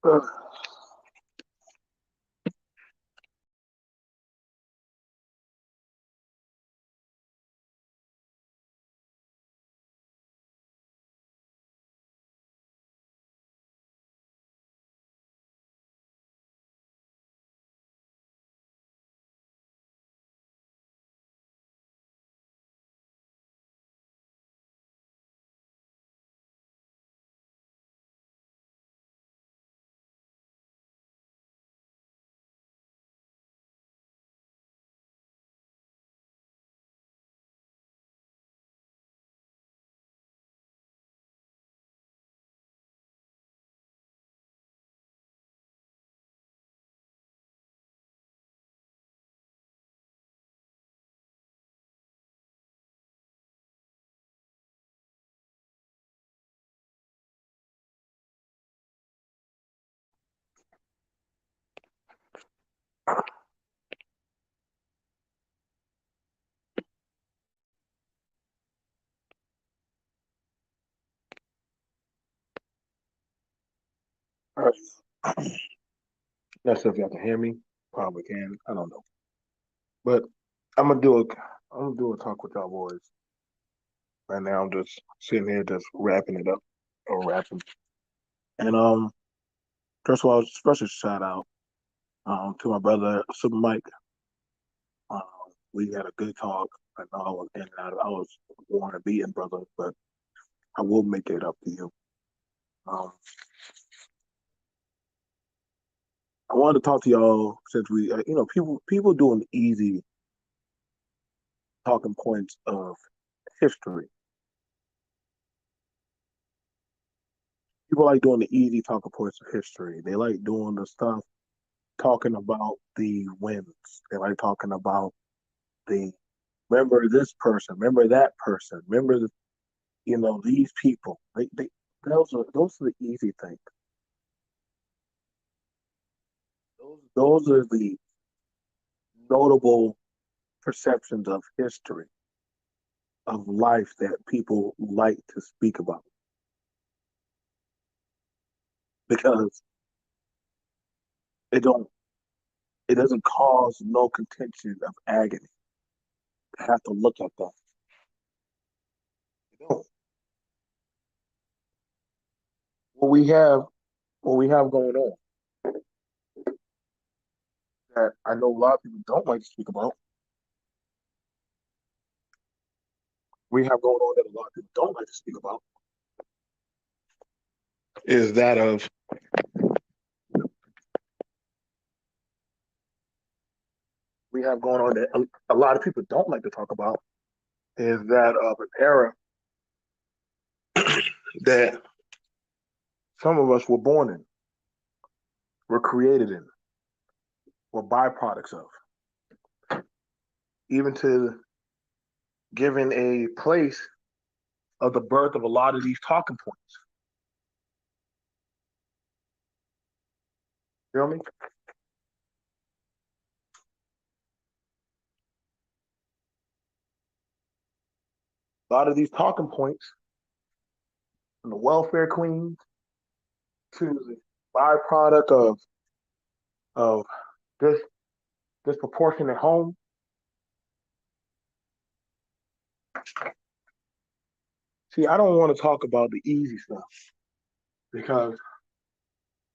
Uh, all right. That's if y'all can hear me. Probably can. I don't know. But I'm gonna do a I'm gonna do a talk with y'all boys. Right now I'm just sitting here just wrapping it up or wrapping. And first of all, special shout out to my brother Super Mike. Um, we had a good talk. I know I was in and out. I was born a beating brother, but I will make it up to you. Um, I wanted to talk to y'all since we, people doing easy talking points of history. People like doing the easy talking points of history. They like doing the stuff talking about the wins. They like talking about the remember this person, remember that person, remember these people. They those are the easy things. Those are the notable perceptions of history of life that people like to speak about because it don't it doesn't cause no contention of agony to have to look at that. You know, what we have what we have going on that I know a lot of people don't like to speak about. We have going on that a lot of people don't like to speak about is that of we have going on that a lot of people don't like to talk about is that of an era that some of us were born in, were created in, were byproducts of, even to giving a place of the birth of a lot of these talking points. You know what I mean? A lot of these talking points from the welfare queens to the byproduct of this disproportionate home. See, I don't want to talk about the easy stuff because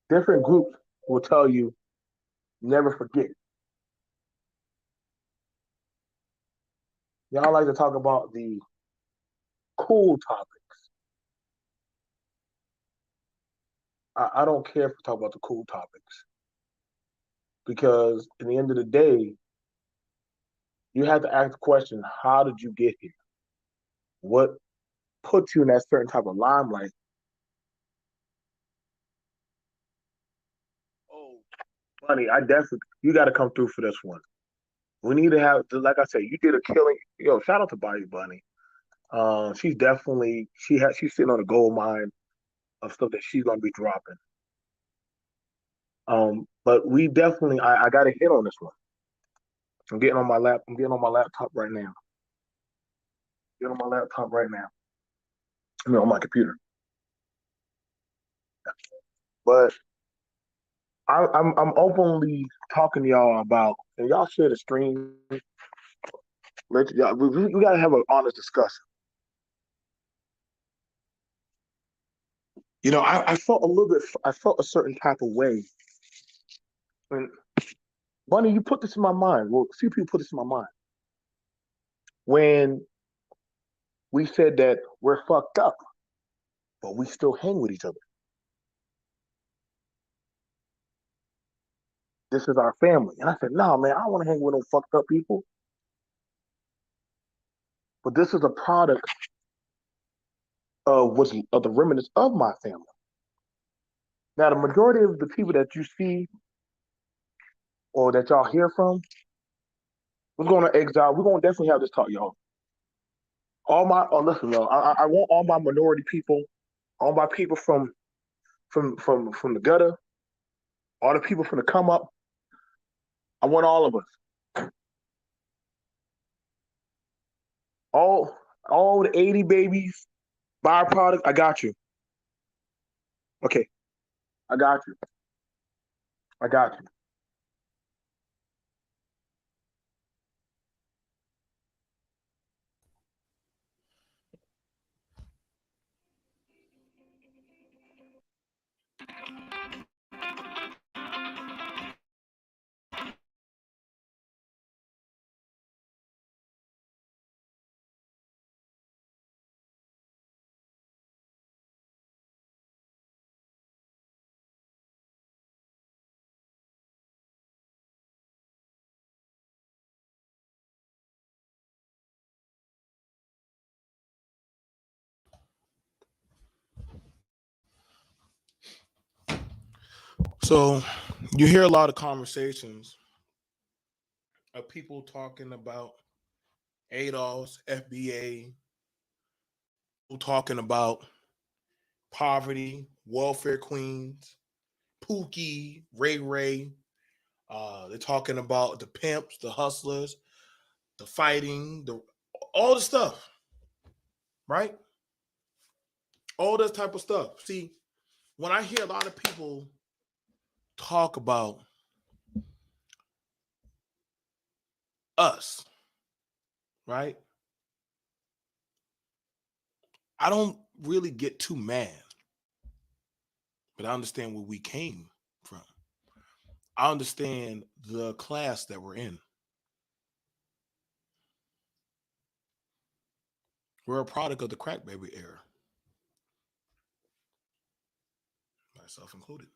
different groups will tell you never forget. Y'all like to talk about the cool topics. I don't care if we talk about the cool topics because in the end of the day, you have to ask the question, how did you get here? What puts you in that certain type of limelight? Oh, Bunny, I definitely you got to come through for this one. We need to have, like I said, you did a killing. Yo, shout out to Bayou Bunny. She's sitting on a gold mine of stuff that she's gonna be dropping. But we definitely, I got to hit on this one. I'm getting on my laptop right now. Get on my laptop right now. I mean, on my computer. But I'm openly talking to y'all about, and y'all share the stream. We gotta have an honest discussion. I felt a little bit. I felt a certain type of way. And Bunny, you put this in my mind. Well, a few people put this in my mind when we said that we're fucked up, but we still hang with each other. This is our family. And I said, no, man, I don't want to hang with no fucked up people. But this is a product of the remnants of my family. Now, the majority of the people that you see or that y'all hear from, we're going to exile. We're going to definitely have this talk, y'all. Listen, though, I want all my minority people, all my people from the gutter, all the people from the come up. I want all of us. All the 80 babies, byproduct. I got you. Okay, I got you. I got you. So you hear a lot of conversations of people talking about ADOS, FBA, people talking about poverty, welfare queens, Pookie, Ray Ray. They're talking about the pimps, the hustlers, the fighting, all the stuff, right? All this type of stuff. See, when I hear a lot of people talk about us, right? I don't really get too mad, but I understand where we came from. I understand the class that we're in. We're a product of the crack baby era, myself included.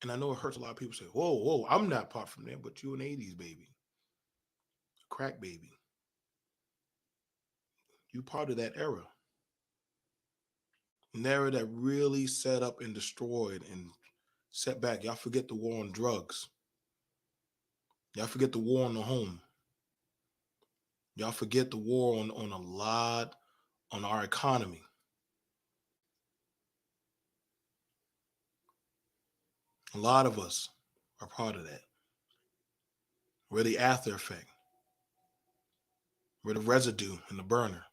And I know it hurts a lot of people say, whoa, whoa, I'm not part from there, but you an 80s baby, a crack baby. You part of that era. An era that really set up and destroyed and set back. Y'all forget the war on drugs. Y'all forget the war on the home. Y'all forget the war on a lot on our economy. A lot of us are part of that. We're the after effect. We're the residue in the burner.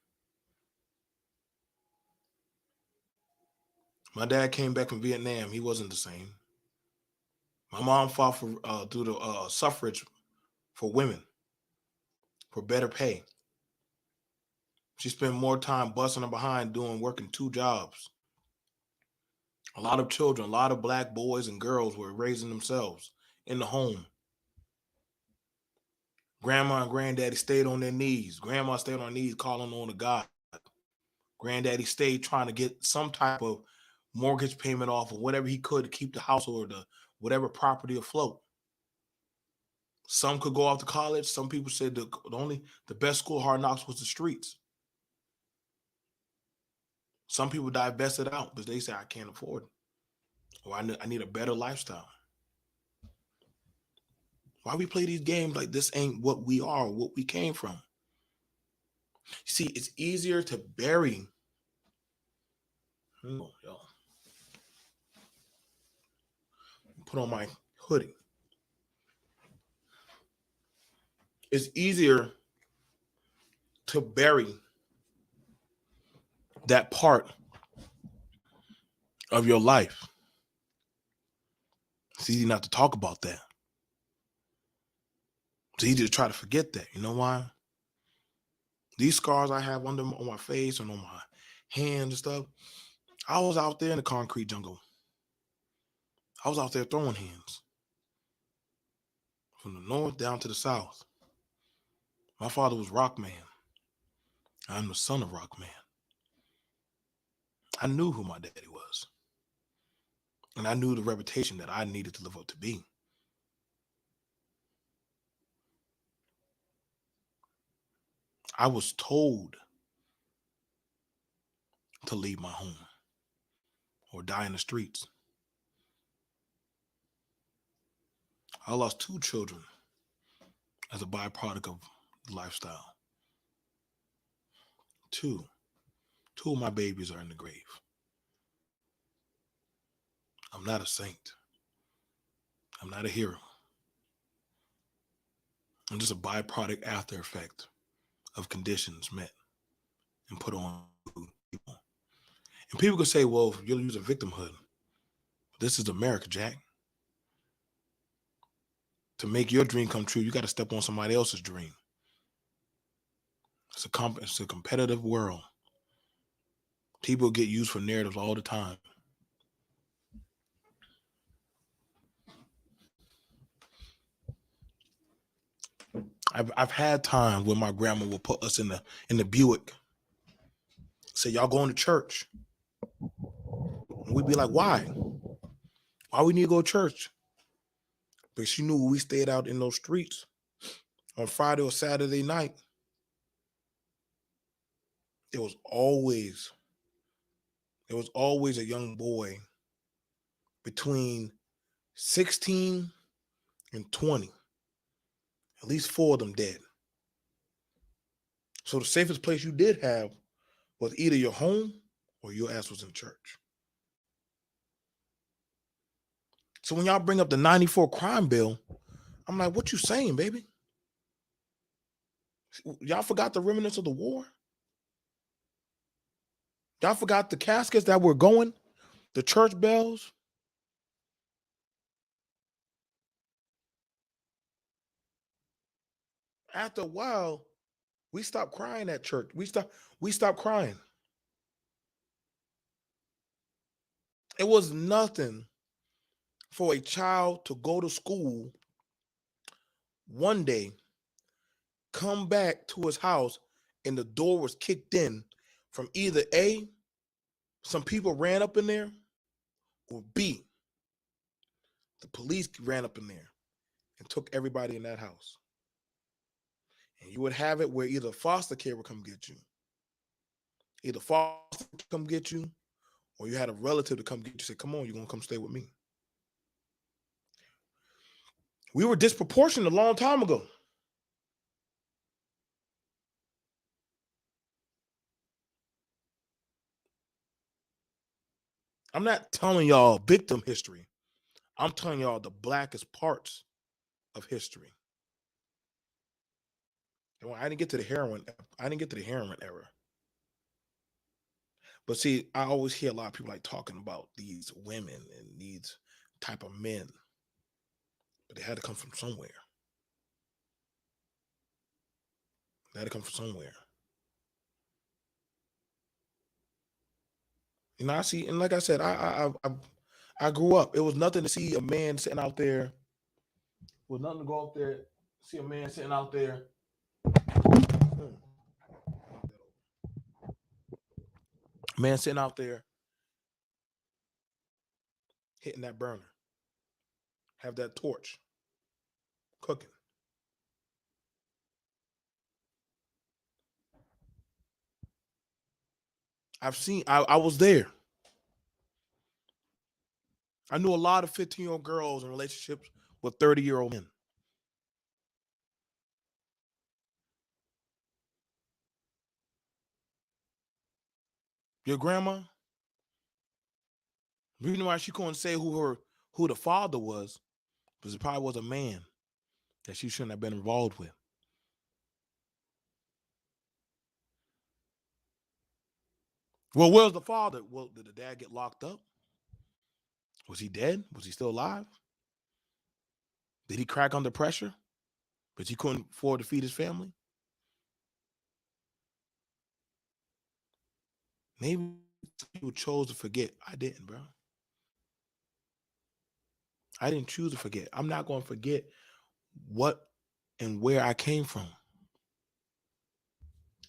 My dad came back from Vietnam. He wasn't the same. My mom fought for through the suffrage for women for better pay. She spent more time busting her behind working two jobs. A lot of children, a lot of black boys and girls were raising themselves in the home. Grandma and granddaddy stayed on their knees. Grandma stayed on her knees calling on to God. Granddaddy stayed trying to get some type of mortgage payment off or whatever he could to keep the household or whatever property afloat. Some could go off to college. Some people said the best school hard knocks was the streets. Some people divested out because they say I can't afford it, or I need a better lifestyle. Why we play these games like this ain't what we are, what we came from? See, it's easier to bury. Oh, y'all. Put on my hoodie. It's easier to bury that part of your life It's easy not to talk about that. It's easy to try to forget that. You know why? These scars I have on my face and on my hands and stuff, I was out there in the concrete jungle. I was out there throwing hands from the north down to the south. My father was Rockman. I'm the son of Rockman. I knew who my daddy was. And I knew the reputation that I needed to live up to be. I was told to leave my home or die in the streets. I lost 2 children as a byproduct of the lifestyle. 2. 2 of my babies are in the grave. I'm not a saint. I'm not a hero. I'm just a byproduct after effect of conditions met and put on people. And people could say, well, you'll use a victimhood. This is America, Jack. To make your dream come true, you got to step on somebody else's dream. It's a competitive world. People get used for narratives all the time. I've had times when my grandma will put us in the Buick. Say, y'all going to church. And we'd be like, why? Why we need to go to church? Because she knew we stayed out in those streets on Friday or Saturday night. There was always a young boy between 16 and 20. At least 4 of them dead. So the safest place you did have was either your home or your ass was in church. So when y'all bring up the 94 crime bill, I'm like, what you saying, baby? Y'all forgot the remnants of the war? Y'all forgot the caskets that were going? The church bells? After a while, we stopped crying at church. We stopped crying. It was nothing for a child to go to school one day, come back to his house, and the door was kicked in from either A, some people ran up in there, or B, the police ran up in there and took everybody in that house. And you would have it where either foster care would come get you, or you had a relative to come get you, say, come on, you're going to come stay with me. We were disproportionate a long time ago. I'm not telling y'all victim history. I'm telling y'all the blackest parts of history. And I didn't get to the heroin era. But see, I always hear a lot of people like talking about these women and these type of men. But they had to come from somewhere. They had to come from somewhere. You know, I see, and like I said, I grew up. It was nothing to see a man sitting out there. It was nothing to go up there, see a man sitting out there. Man sitting out there, hitting that burner, have that torch, cooking. I was there. I knew a lot of 15-year-old girls in relationships with 30-year-old men. Your grandma, the reason why she couldn't say who the father was, because it probably was a man that she shouldn't have been involved with. Well, where's the father? Well, did the dad get locked up? Was he dead? Was he still alive? Did he crack under pressure? But he couldn't afford to feed his family? Maybe people chose to forget. I didn't, bro. I didn't choose to forget. I'm not going to forget what and where I came from.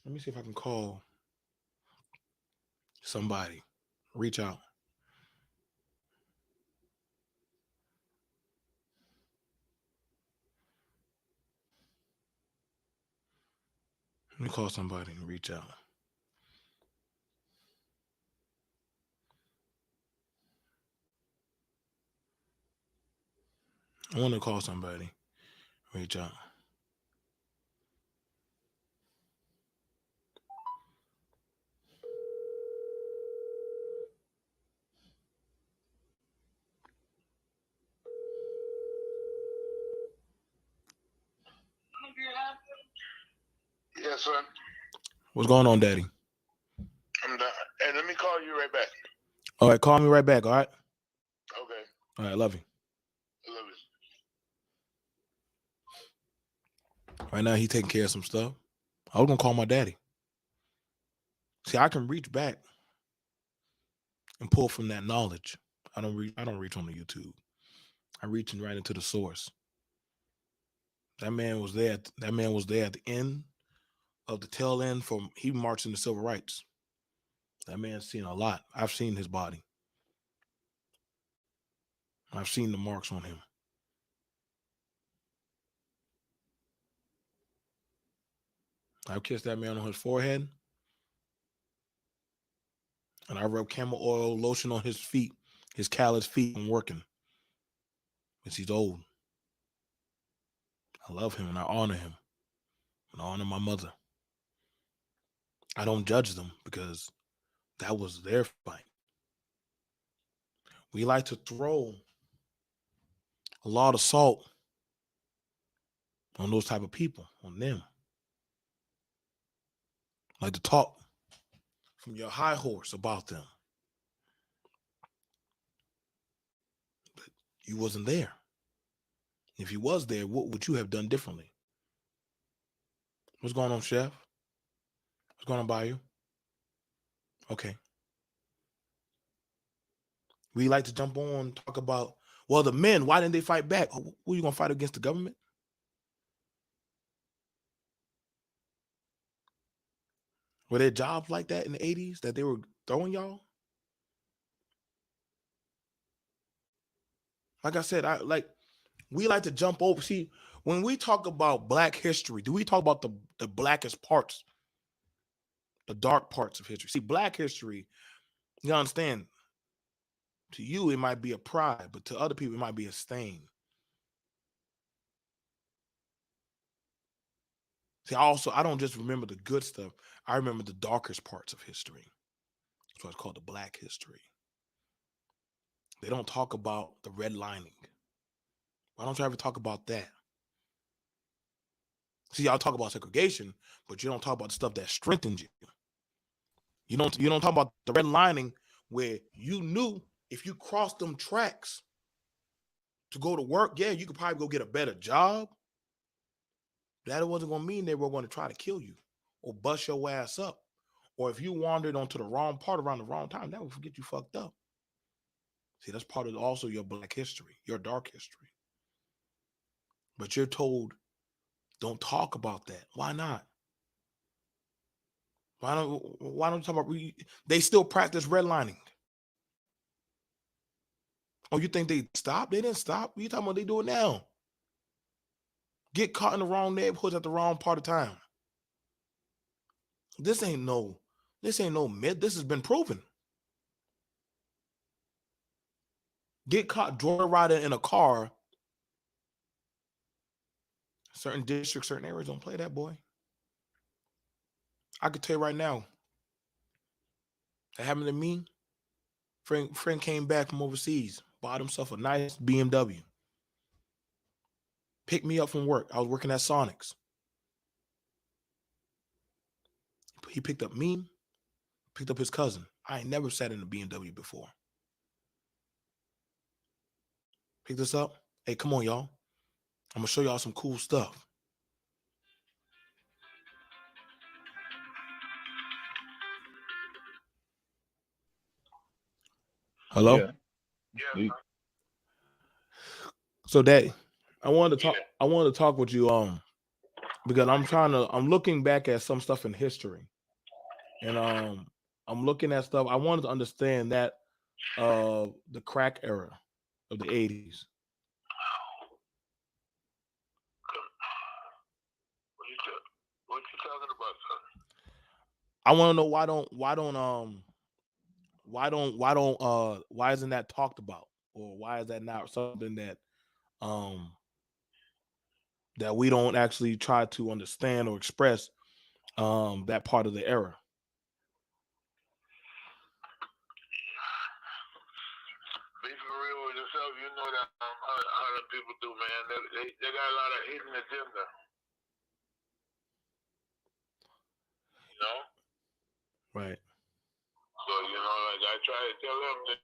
Let me see if I can call somebody. Reach out. Let me call somebody and reach out. I want to call somebody. Reach out. Yes, sir. What's going on, Daddy? I'm done. Hey, let me call you right back. All right, call me right back, all right? Okay. All right, love you. I love you. Right now, he taking care of some stuff. I was going to call my daddy. See, I can reach back and pull from that knowledge. I don't reach on the YouTube. I'm reaching right into the source. That man was there. That man was there at the end of the tail end he marched into civil rights. That man's seen a lot. I've seen his body. I've seen the marks on him. I've kissed that man on his forehead. And I rub camel oil lotion on his feet, his calloused feet from working. Because he's old. I love him and I honor him. And I honor my mother. I don't judge them because that was their fight. We like to throw a lot of salt on those type of people, on them. Like to talk from your high horse about them. But you wasn't there. If you was there, what would you have done differently? What's going on, Chef? What's going on by you? Okay. We like to jump on, talk about, well, the men, why didn't they fight back? Oh, who are you going to fight against, the government? Were there jobs like that in the 80s that they were throwing y'all? Like I said, we like to jump over. See, when we talk about Black history, do we talk about the blackest parts, the dark parts of history? See, Black history, you understand, to you, it might be a pride, but to other people, it might be a stain. See, I don't just remember the good stuff. I remember the darkest parts of history. That's why it's called the Black history. They don't talk about the red lining. Why don't you ever talk about that? See, y'all talk about segregation, but you don't talk about the stuff that strengthens you. You don't talk about the red lining where you knew if you crossed them tracks to go to work, yeah, you could probably go get a better job. That wasn't going to mean they were going to try to kill you or bust your ass up. Or if you wandered onto the wrong part around the wrong time, that would get you fucked up. See, that's part of also your Black history, your dark history. But you're told, don't talk about that. Why not? Why don't you talk about, they still practice redlining. Oh, you think they stopped? They didn't stop. What are you talking about they do it now? Get caught in the wrong neighborhoods at the wrong part of time. This ain't no myth. This has been proven. Get caught joyriding in a car. Certain districts, certain areas don't play that, boy. I could tell you right now. That happened to me. Friend came back from overseas, bought himself a nice BMW. Picked me up from work. I was working at Sonics. He picked up me, picked up his cousin. I ain't never sat in a BMW before. Picked us up. Hey, come on, y'all. I'm gonna show y'all some cool stuff. Hello? Yeah. Yeah. So Daddy, I wanted to talk with you because I'm looking back at some stuff in history. And I'm looking at stuff. I wanted to understand that the crack era of the 80s. What you talking about, son? I want to know why isn't that talked about, or why is that not something um that we don't actually try to understand or express that part of the era. Be for real with yourself. You know that how the people do, man. They got a lot of hidden agenda. You know? Right. So, you know, like I try to tell them that,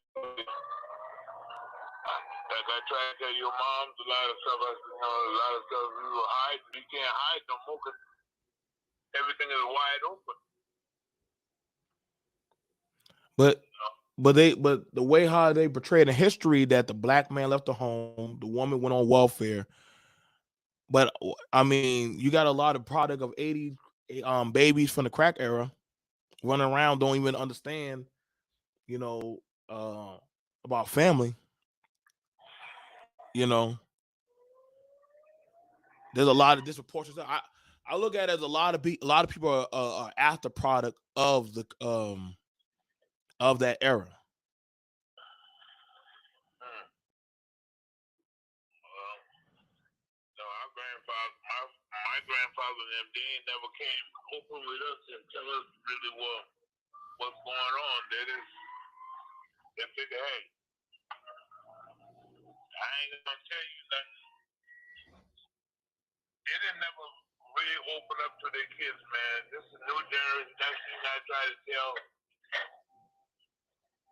like I try to tell your moms a lot of stuff. I said, you know, a lot of stuff we will hide. We can't hide no more because everything is wide open. But the way how they portrayed in history that the black man left the home, the woman went on welfare. But I mean, you got a lot of product of 80s babies from the crack era running around, don't even understand, you know, about family. You know, there's a lot of disproportionate. I look at it as a lot of people are after product of the that era. No, our grandfather, my grandfather and them, they ain't never came open with us and tell us really what's going on. They figure, hey, I ain't gonna tell you nothing. They didn't never really open up to their kids, man. This is a new generation. That's the reason I try to tell.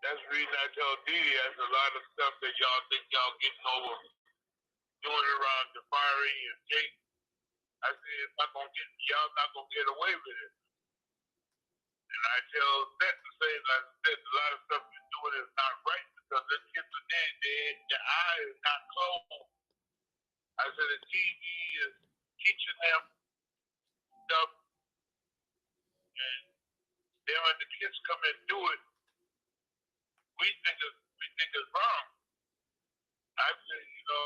That's the reason I tell Didi. That's a lot of stuff that y'all think y'all getting over doing around Jafari and Jake. I said, it's not gonna get, y'all not gonna get away with it. And I tell Seth the same, like I said, a lot of stuff you're doing is not right because the kids today, their eye is not closed. I said the TV is teaching them stuff, and then when the kids come and do it, we think it's wrong. I said, you know,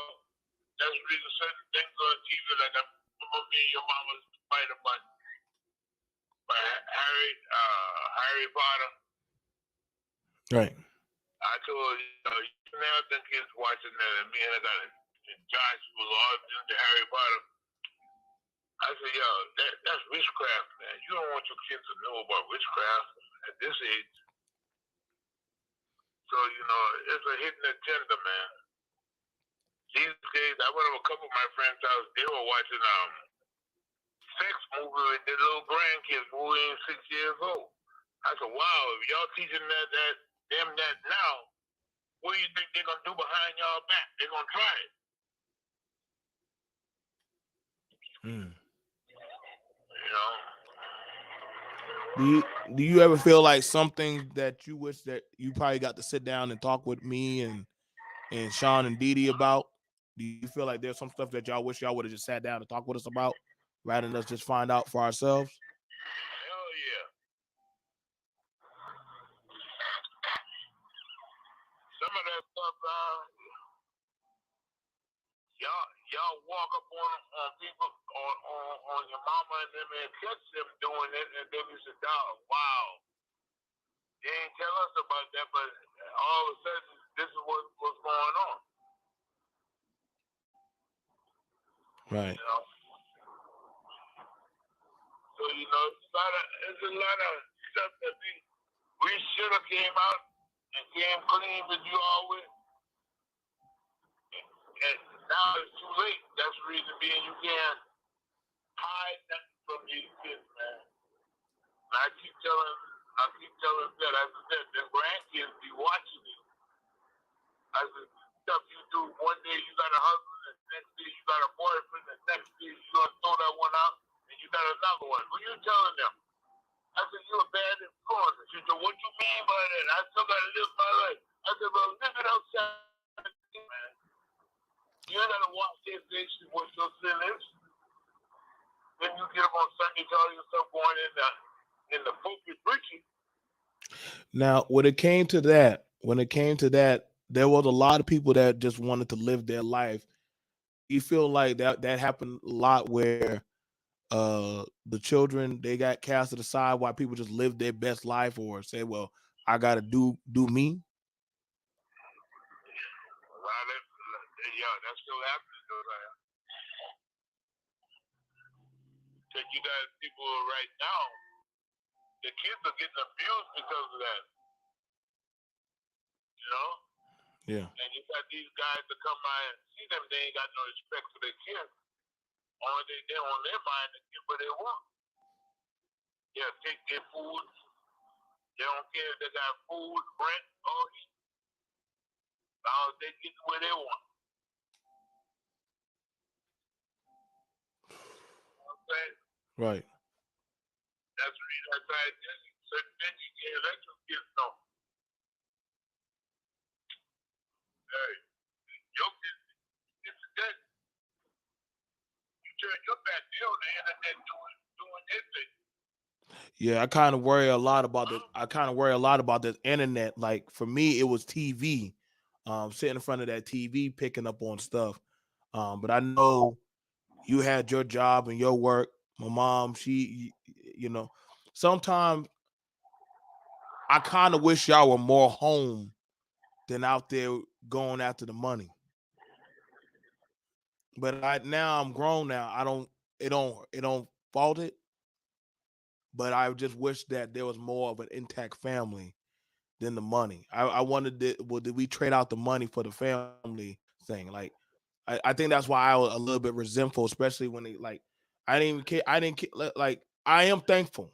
that's the reason certain things on TV, like I remember me and your mom was fighting about Harry Potter. Right. I told you now think kids watching that, and me and I got it. And Josh was all into Harry Potter. I said, yo, that's witchcraft, man. You don't want your kids to know about witchcraft at this age. So, you know, it's a hidden agenda, man. These days, I went to a couple of my friends' house. They were watching sex movie with their little grandkids who ain't 6 years old. I said, wow, if y'all teaching them that now, what do you think they're gonna do behind y'all back? They're gonna try it. You know. Do you ever feel like something that you wish that you probably got to sit down and talk with me and Sean and Didi about? Do you feel like there's some stuff that y'all wish y'all would have just sat down and talked with us about rather than us just find out for ourselves? Hell yeah. Some of that stuff, y'all walk up on people on your mama and them and catch them doing it, and then you say, "Dog, wow." They ain't tell us about that, but all of a sudden, this is what's going on. Right. You know? So you know, it's a lot of stuff that we should have came out and came clean with you all with. And now it's too late. That's the reason being you can't hide nothing from these kids, man. And I keep telling that, as I said, the grandkids be watching you. I said, stuff you do, one day you got a husband, and the next day you got a boyfriend. you call yourself going in the pulpit preaching. Now, when it came to that, there was a lot of people that just wanted to live their life. You feel like that happened a lot where the children, they got casted aside while people just live their best life or say, well, I gotta do me. Well, yeah, that's still happening though. Because you got people right now, the kids are getting abused because of that. You know? Yeah. And you got these guys that come by and see them, they ain't got no respect for their kids. Only they on their mind to get what they want. Yeah, take their food. They don't care if they got food, rent, or eat. Now they get where they want. You know what I'm saying? Right. That's the reason I tried certain things you can't let your kids know. Hey, your kids, it's good. You turn your back, they on the internet doing their thing. Yeah, I kind of worry a lot about this. I kind of worry a lot about this internet. Like for me, it was TV. Sitting in front of that TV, picking up on stuff. But I know you had your job and your work. My mom, she, sometimes I kind of wish y'all were more home than out there going after the money. But now I'm grown now. It don't fault it. But I just wish that there was more of an intact family than the money. I wanted did we trade out the money for the family thing? Like I think that's why I was a little bit resentful, especially when they like I didn't even care. I didn't care, like I am thankful.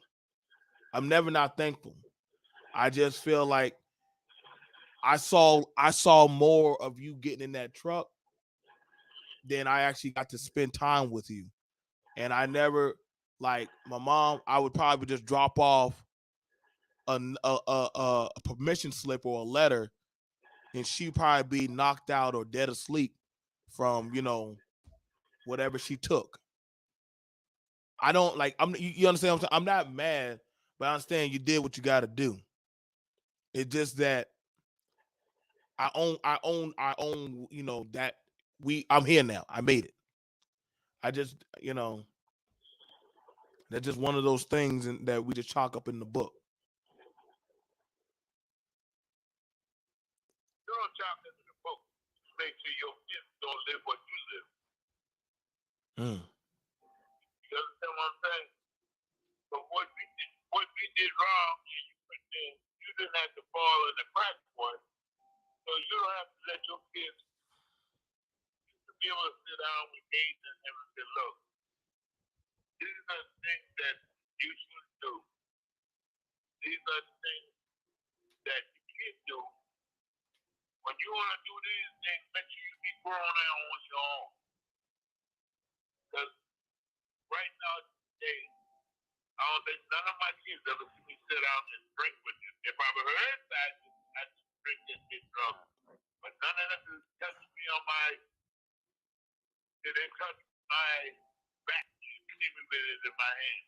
I'm never not thankful. I just feel like I saw more of you getting in that truck than I actually got to spend time with you. And I never like my mom, I would probably just drop off a permission slip or a letter, and she'd probably be knocked out or dead asleep from whatever she took. I don't like. You understand what I'm saying? I'm not mad, but I understand you did what you got to do. It's just that I own. That I'm here now. I made it. I just that's just one of those things that we just chalk up in the book. You don't talk into the book. Make sure your kids don't live what you live. Mm. You understand what I'm saying? But what we did wrong, you didn't have to fall in the crack for it. So you don't have to let your kids be able to sit down with Aiden and him and say, look, these are the things that you should do. These are the things that you can't do. When you want to do these things, make sure you be grown out on your own. Because right now, today, I don't think none of my kids ever see me sit down and drink with you. If I were her side, I'd drink and get drunk. But none of them touch me on my, they didn't touch my back. You see me with it in my hand.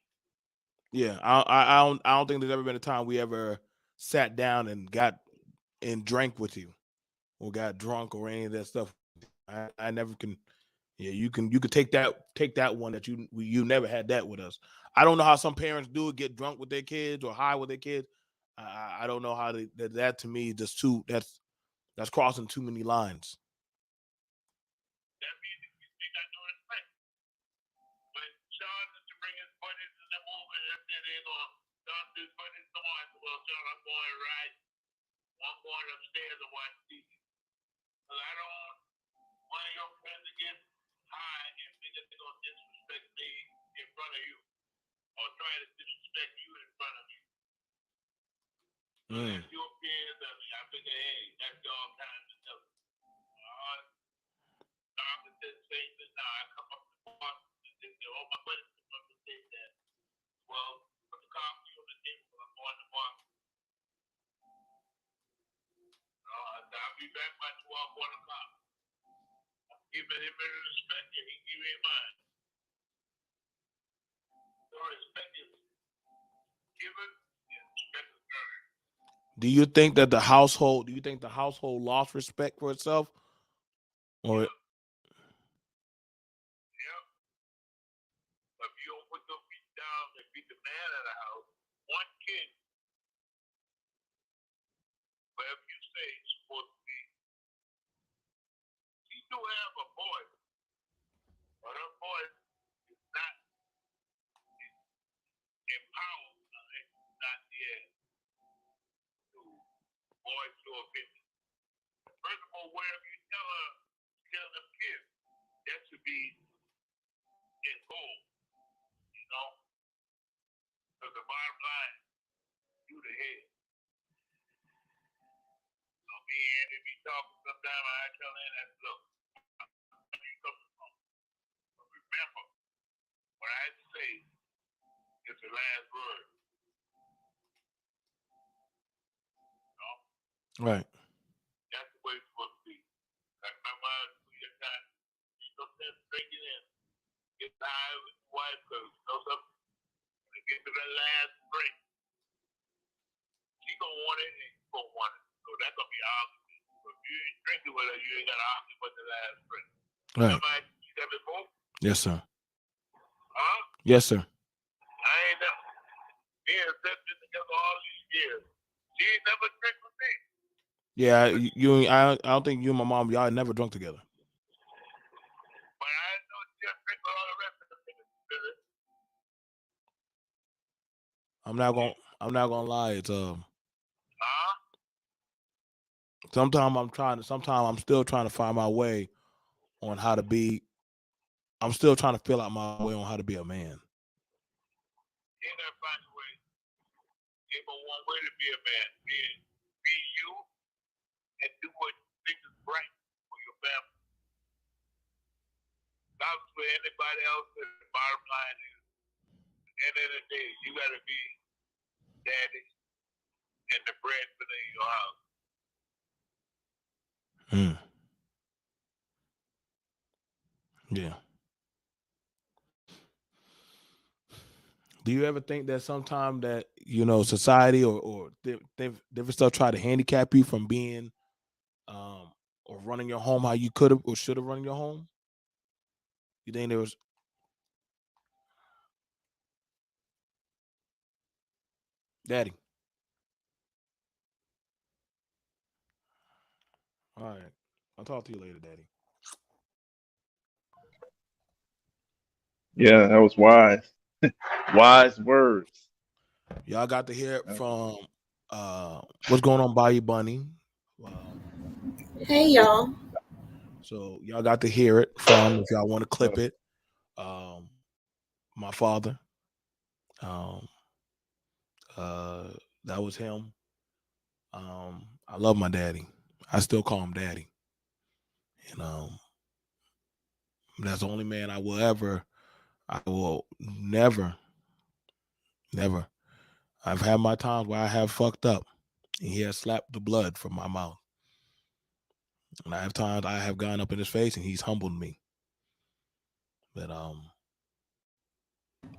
Yeah, I don't think there's ever been a time we ever sat down and got and drank with you or got drunk or any of that stuff. I never can. Yeah, you could take that one that you never had that with us. I don't know how some parents do it, get drunk with their kids or high with their kids. I don't know how that to me just too that's crossing too many lines. That means if you think I know respect. When Sean is to bring his buddies in the movie, and then they're going to Sean his buddies come on. Well, Sean, I'm going right. I'm going upstairs and watch TV. Because I don't want one of your friends to get high and think that they're going to disrespect me in front of you or try to disrespect you in front of me. So that's your peers. I figure, hey, that's your kind of stuff. Stop and then say that now I come up to the bar and they say, oh, my buddy come up and say that. Well, put the coffee on the table. I'm going to the bar. I'll be back by 12, 1 o'clock. I'm giving him any respect and he give me mine. So respect is given and respect is earned. Do you think that the household? Do you think the household lost respect for itself, or Yep. If you don't put those feet down and be the man of the house, one kid, whatever you say, is supposed to be. You do have a boy, but her boy is not empowered, not yet to voice your opinion. First of all, whatever you tell them kids, that should be in goal, you know? Because the bottom line, you the head. So me and if he talking sometime, I tell him that, look, you coming from. But remember, what I say is the last word, you know? right? That's the way it's supposed to be. Like my mom, your time, you know, drink it in. Get tired with your wife, because you know something, when it gets to that last drink, she gonna want it and you gonna want it. So that's gonna be argument. So if you ain't drinking with her, you ain't gotta argue about the last drink. Right. Somebody you that before? Yes, sir. Huh? Yes, sir. I ain't never been accepted together all these years. She ain't never drink with me. Yeah, I don't think you and my mom, y'all never drunk together. But I know she just drink with all the rest of the niggas. I'm not gonna lie. It's Huh? sometimes I'm still trying to find my way on how to be. I'm still trying to fill out my way on how to be a man. You ain't never find a way. Ain't but one way to be a man. Be you and do what you think is right for your family. Not for anybody else. The bottom line is, at the end of the day, you gotta be daddy and the breadwinner in your house. Yeah. Do you ever think that sometime that society or different stuff try to handicap you from being or running your home how you could have or should have run your home? You think there was? Daddy. All right. I'll talk to you later, Daddy. Yeah, that was wise. Wise words. Y'all got to hear it from what's going on, Bayou Bunny. Hey y'all. So y'all got to hear it from, if y'all want to clip it, my father. That was him. I love my daddy. I still call him daddy. And that's the only man I will never. I've had my times where I have fucked up and he has slapped the blood from my mouth. And I have times I have gone up in his face and he's humbled me. But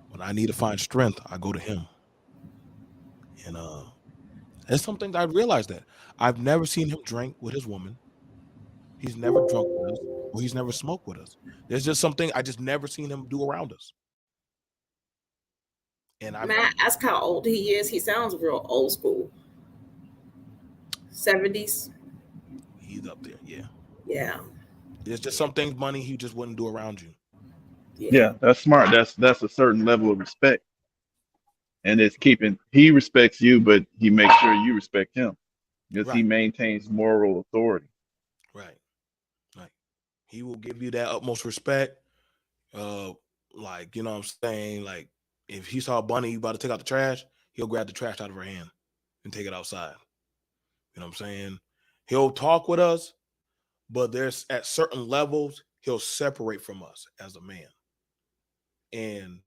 when I need to find strength, I go to him. And there's some things I realized that I've never seen him drink with his woman. He's never drunk with us, or he's never smoked with us. There's just something I just never seen him do around us. And May I ask how old he is? He sounds real old school. 70s. He's up there, yeah. Yeah. There's just some things, money, he just wouldn't do around you. Yeah, that's smart. That's a certain level of respect. And he respects you, but he makes sure you respect him. Because he maintains moral authority. Right. He will give you that utmost respect. Like, you know what I'm saying? Like, if he saw Bunny about to take out the trash, he'll grab the trash out of her hand and take it outside. You know what I'm saying? He'll talk with us, but there's at certain levels, he'll separate from us as a man. And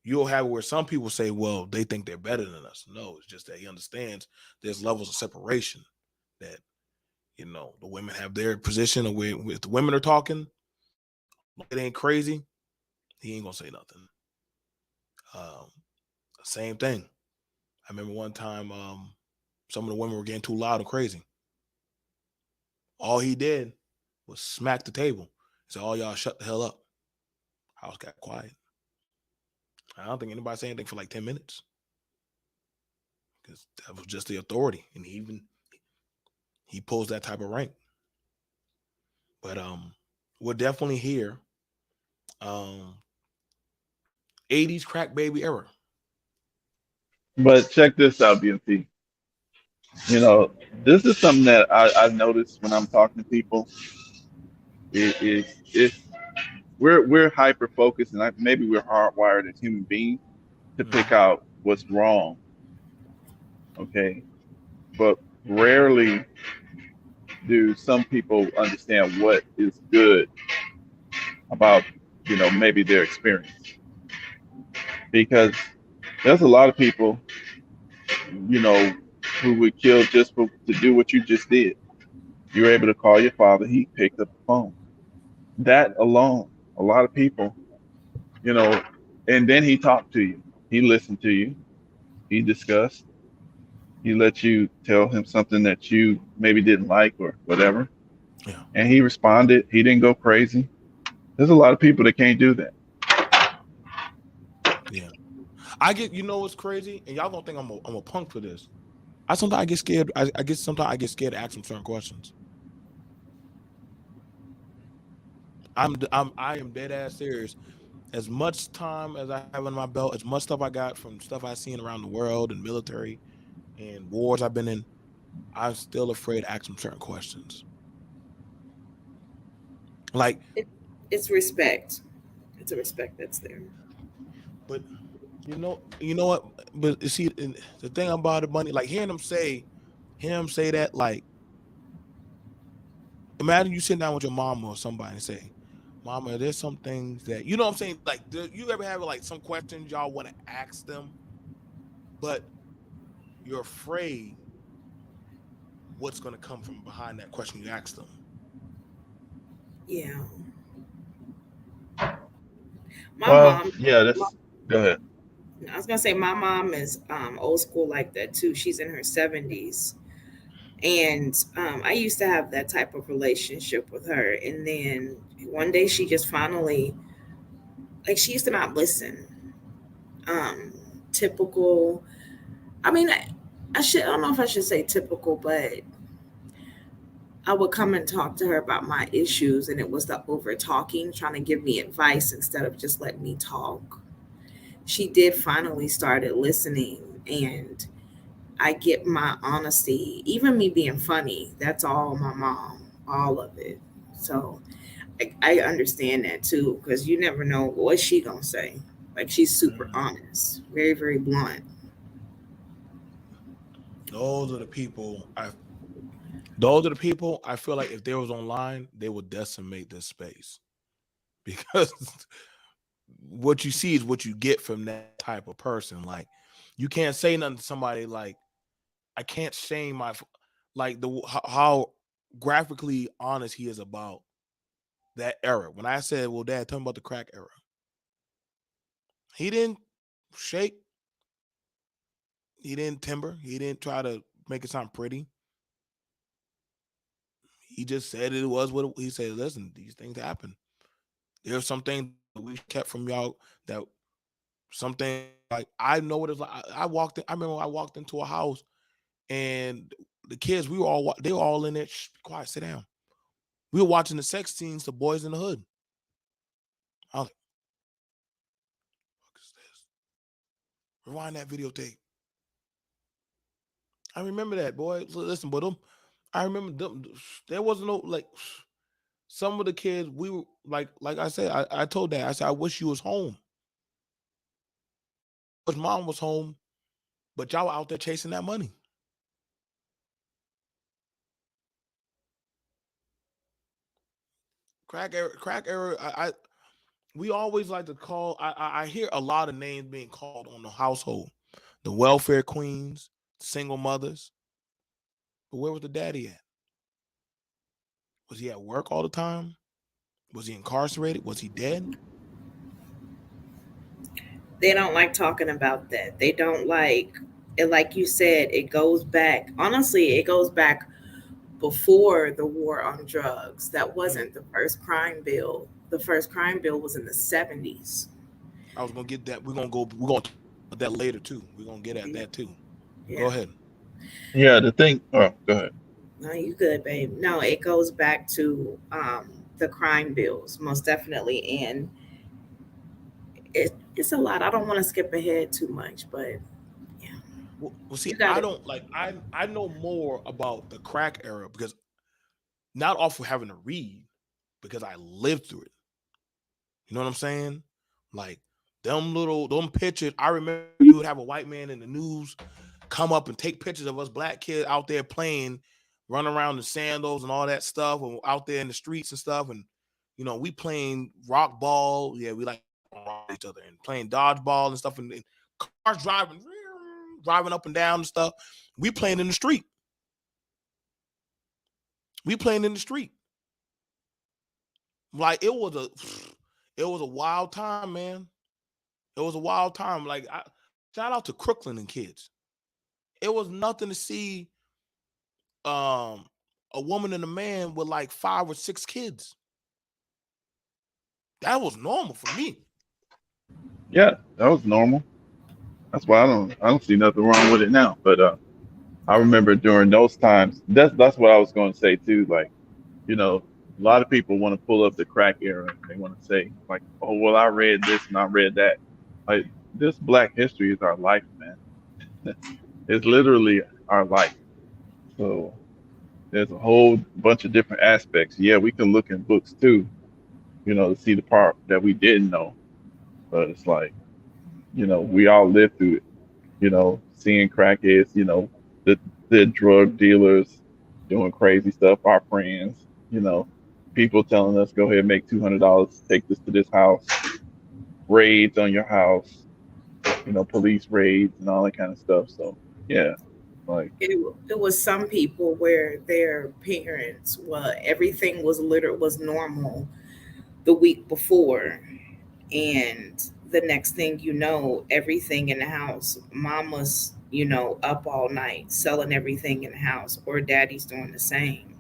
you'll have where some people say, well, they think they're better than us. No, it's just that he understands there's levels of separation that, the women have their position, and if the women are talking, it ain't crazy, he ain't gonna say nothing. Um, Same thing. I remember one time some of the women were getting too loud and crazy. All he did was smack the table. He said, "All y'all shut the hell up." House got quiet. I don't think anybody said anything for like 10 minutes because that was just the authority. And he pulls that type of rank. But we're definitely here. 80s crack baby era. But check this out, BMT. You know, this is something that I noticed when I'm talking to people. It's we're hyper focused, and maybe we're hardwired as human beings to pick out what's wrong. Okay, but rarely do some people understand what is good about, maybe their experience, because there's a lot of people, you know who would kill just to do what you just did. You were able to call your father, he picked up the phone. That alone, a lot of people, you know and then he talked to you, he listened to you, he discussed, he let you tell him something that you maybe didn't like or whatever, Yeah. and he responded, he didn't go crazy. There's a lot of people that can't do that. Yeah. I get, what's crazy? And y'all gonna think I'm a punk for this. Sometimes I get scared. Sometimes I get scared to ask them certain questions. I am dead ass serious. As much time as I have on my belt, as much stuff I got from stuff I've seen around the world and military and wars I've been in, I'm still afraid to ask them certain questions. Like, It's respect. It's a respect that's there. but you know what? But you see, the thing about it, Bunny, like hearing him say that, like, imagine you sitting down with your mama or somebody and say, "Mama, there's some things that," you know what I'm saying? Like, do you ever have like some questions y'all want to ask them, but you're afraid what's going to come from behind that question you ask them? Yeah. Well, My yeah, that's go ahead. I was gonna say my mom is old school like that too. She's in her 70s. And I used to have that type of relationship with her. And then one day she just finally, like, she used to not listen. Typical. I mean, I don't know if I should say typical, but I would come and talk to her about my issues, and it was the over talking, trying to give me advice instead of just letting me talk. She did finally started listening, and I get my honesty, even me being funny. That's all my mom, all of it. So I understand that too, because you never know what she gonna say. Like, she's super honest, very very blunt. Those are the people Those are the people I feel like if they was online, they would decimate this space because what you see is what you get from that type of person. Like, you can't say nothing to somebody like, I can't shame like how graphically honest he is about that era. When I said, "Well, Dad, tell me about the crack era," he didn't shake, he didn't timber, he didn't try to make it sound pretty. He just said it was what he said. Listen, these things happen. There's something we kept from y'all, that something like, I know what it's like. I walked in. I remember I walked into a house and the kids, they were all in there. Shh, be quiet, sit down. We were watching the sex scenes, the Boys in the Hood. I was like, "What is this? Rewind that videotape." I remember that, boy. Listen, but I remember them. There wasn't no, like, some of the kids. We were like I said. I told Dad. I said, "I wish you was home. Wish Mom was home, but y'all were out there chasing that money." Crack era. We always like to call. I hear a lot of names being called on the household, the welfare queens, single mothers. But where was the daddy at? Was he at work all the time? Was he incarcerated? Was he dead? They don't like talking about that. They don't like it. Like you said, it goes back. Honestly, it goes back before the war on drugs. That wasn't the first crime bill. The first crime bill was in the 70s. I was gonna get that. We're gonna talk about that later too. We're gonna get at that too. Go Yeah. ahead. Yeah, the thing. Oh, go ahead. No, you good, babe. No, it goes back to the crime bills, most definitely. And it's a lot. I don't want to skip ahead too much, but yeah, Well, see, you got I it. don't like. I know more about the crack era because not off of having to read, because I lived through it. You know what I'm saying? Like them pictures. I remember you would have a white man in the news come up and take pictures of us black kids out there playing, running around in sandals and all that stuff, and out there in the streets and stuff. And we playing rock ball. Yeah, we like each other and playing dodgeball and stuff, and cars driving up and down and stuff. We playing in the street. Like it was a wild time, man. It was a wild time. Like shout out to Crooklyn and kids. It was nothing to see a woman and a man with like 5 or 6 kids. That was normal for me. Yeah, that was normal. That's why I don't see nothing wrong with it now. But I remember during those times. That's what I was going to say too. Like, a lot of people want to pull up the crack era. They want to say like, oh well, I read this and I read that. Like this Black history is our life, man. It's literally our life. So there's a whole bunch of different aspects. Yeah, we can look in books too, to see the part that we didn't know. But it's like, we all lived through it. Seeing crackheads, the drug dealers doing crazy stuff, our friends, people telling us, go ahead and make $200, take this to this house, raids on your house, police raids and all that kind of stuff. So yeah, like It was some people where their parents, well, everything was normal the week before, and the next thing you know, everything in the house, mama's, up all night selling everything in the house, or daddy's doing the same.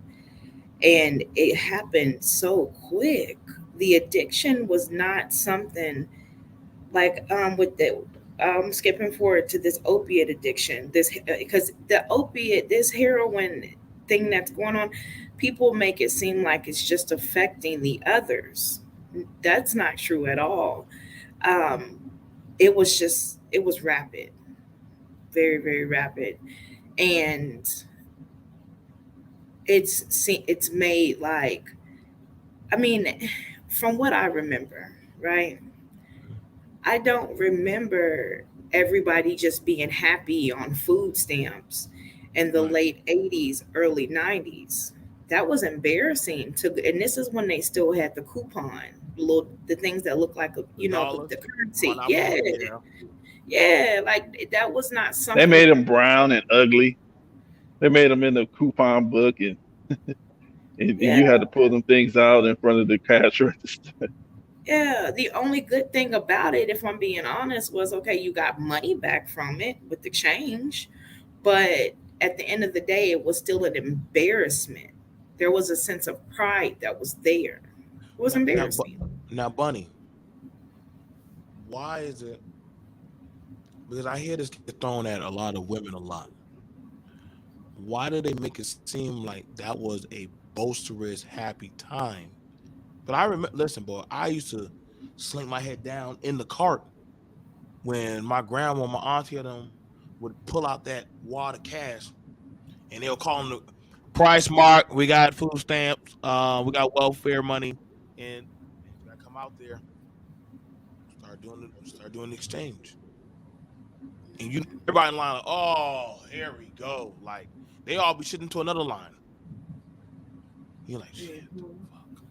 And it happened so quick. The addiction was not something like with the skipping forward to this opiate addiction, this because the opiate, this heroin thing that's going on, people make it seem like it's just affecting the others. That's not true at all. um, it was rapid, very, very rapid. And it's made like, I mean, from what I remember, right? I don't remember everybody just being happy on food stamps in the Right. late 80s, early 90s. That was embarrassing to, and this is when they still had the coupon, the things that look like The dollars. the currency. Yeah, Monopoly. Yeah. yeah, like that was not they something. made them brown and ugly. They made them in the coupon book, and Yeah, you had to pull them things out in front of the cash register. yeah. The only good thing about it, if I'm being honest, was okay, you got money back from it with the change, but at the end of the day, it was still an embarrassment. There was a sense of pride that was there. It was Now, embarrassing. Bunny, why is it? Because I hear this get thrown at a lot of women a lot. Why do they make it seem like that was a boisterous, happy time? But I remember, listen, boy, I used to sling my head down in the cart when my grandma, my auntie, and them would pull out that wad of cash, and they'll call them the price mark. We got food stamps. We got welfare money, and I come out there, start doing the exchange, and everybody in line, like, oh, here we go. Like they all be shitting to another line. You're like, shit, Mhm. fuck.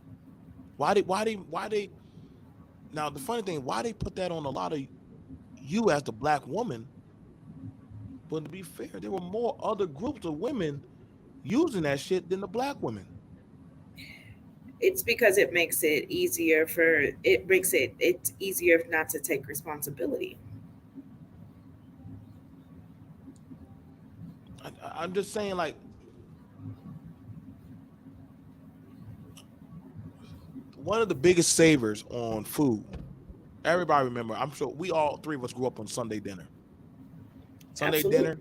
Why they? Now the funny thing, why they put that on a lot of you as the black woman? But to be fair, there were more other groups of women using that shit than the black women. It's because it makes it easier it's easier not to take responsibility. I'm just saying, like, one of the biggest savers on food. Everybody remember, I'm sure we all three of us grew up on Sunday dinner. Sunday Absolutely. dinner,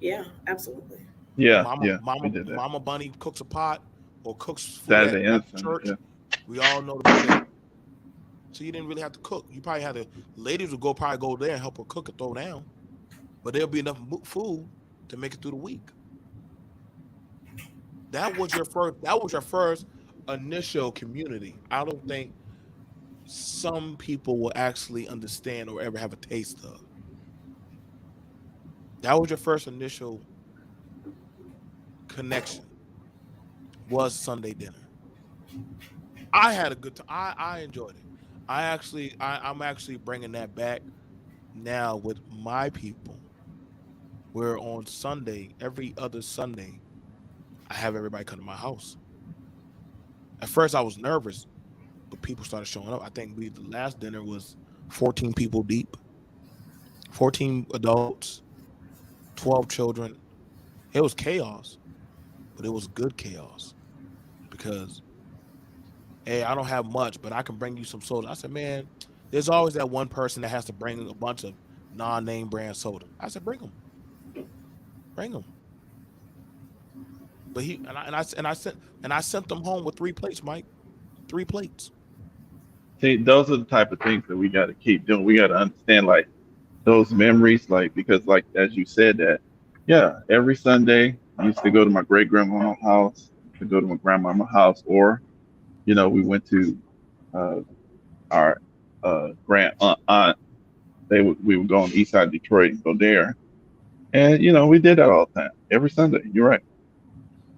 Yeah, absolutely. Yeah, mama, yeah, we mama, did that. mama bunny cooks a pot or cooks food Saturday and at Sunday. church. Yeah. We all know about that. So you didn't really have to cook. You probably had to, ladies would probably go there and help her cook and throw down. But there'll be enough food to make it through the week. That was your first initial community. I don't think some people will actually understand or ever have a taste of. That was your first initial connection, was Sunday dinner. I had a good time. I enjoyed it. I'm actually bringing that back now with my people. Where on Sunday, every other Sunday, I have everybody come to my house. At first, I was nervous, but people started showing up. I think the last dinner was 14 people deep, 14 adults, 12 children. It was chaos, but it was good chaos because, hey, I don't have much, but I can bring you some soda. I said, man, there's always that one person that has to bring a bunch of non-name brand soda. I said, bring them. But I sent them home with 3 plates, Mike. 3 plates. See, those are the type of things that we got to keep doing. We got to understand, like, those memories, like, because, like, as you said that, yeah, every Sunday I used to go to my great grandmama's house, to go to my grandmama's house, or, we went to uh, our grand aunt. We would go on the east side of Detroit and go there, and we did that all the time, every Sunday. You're right.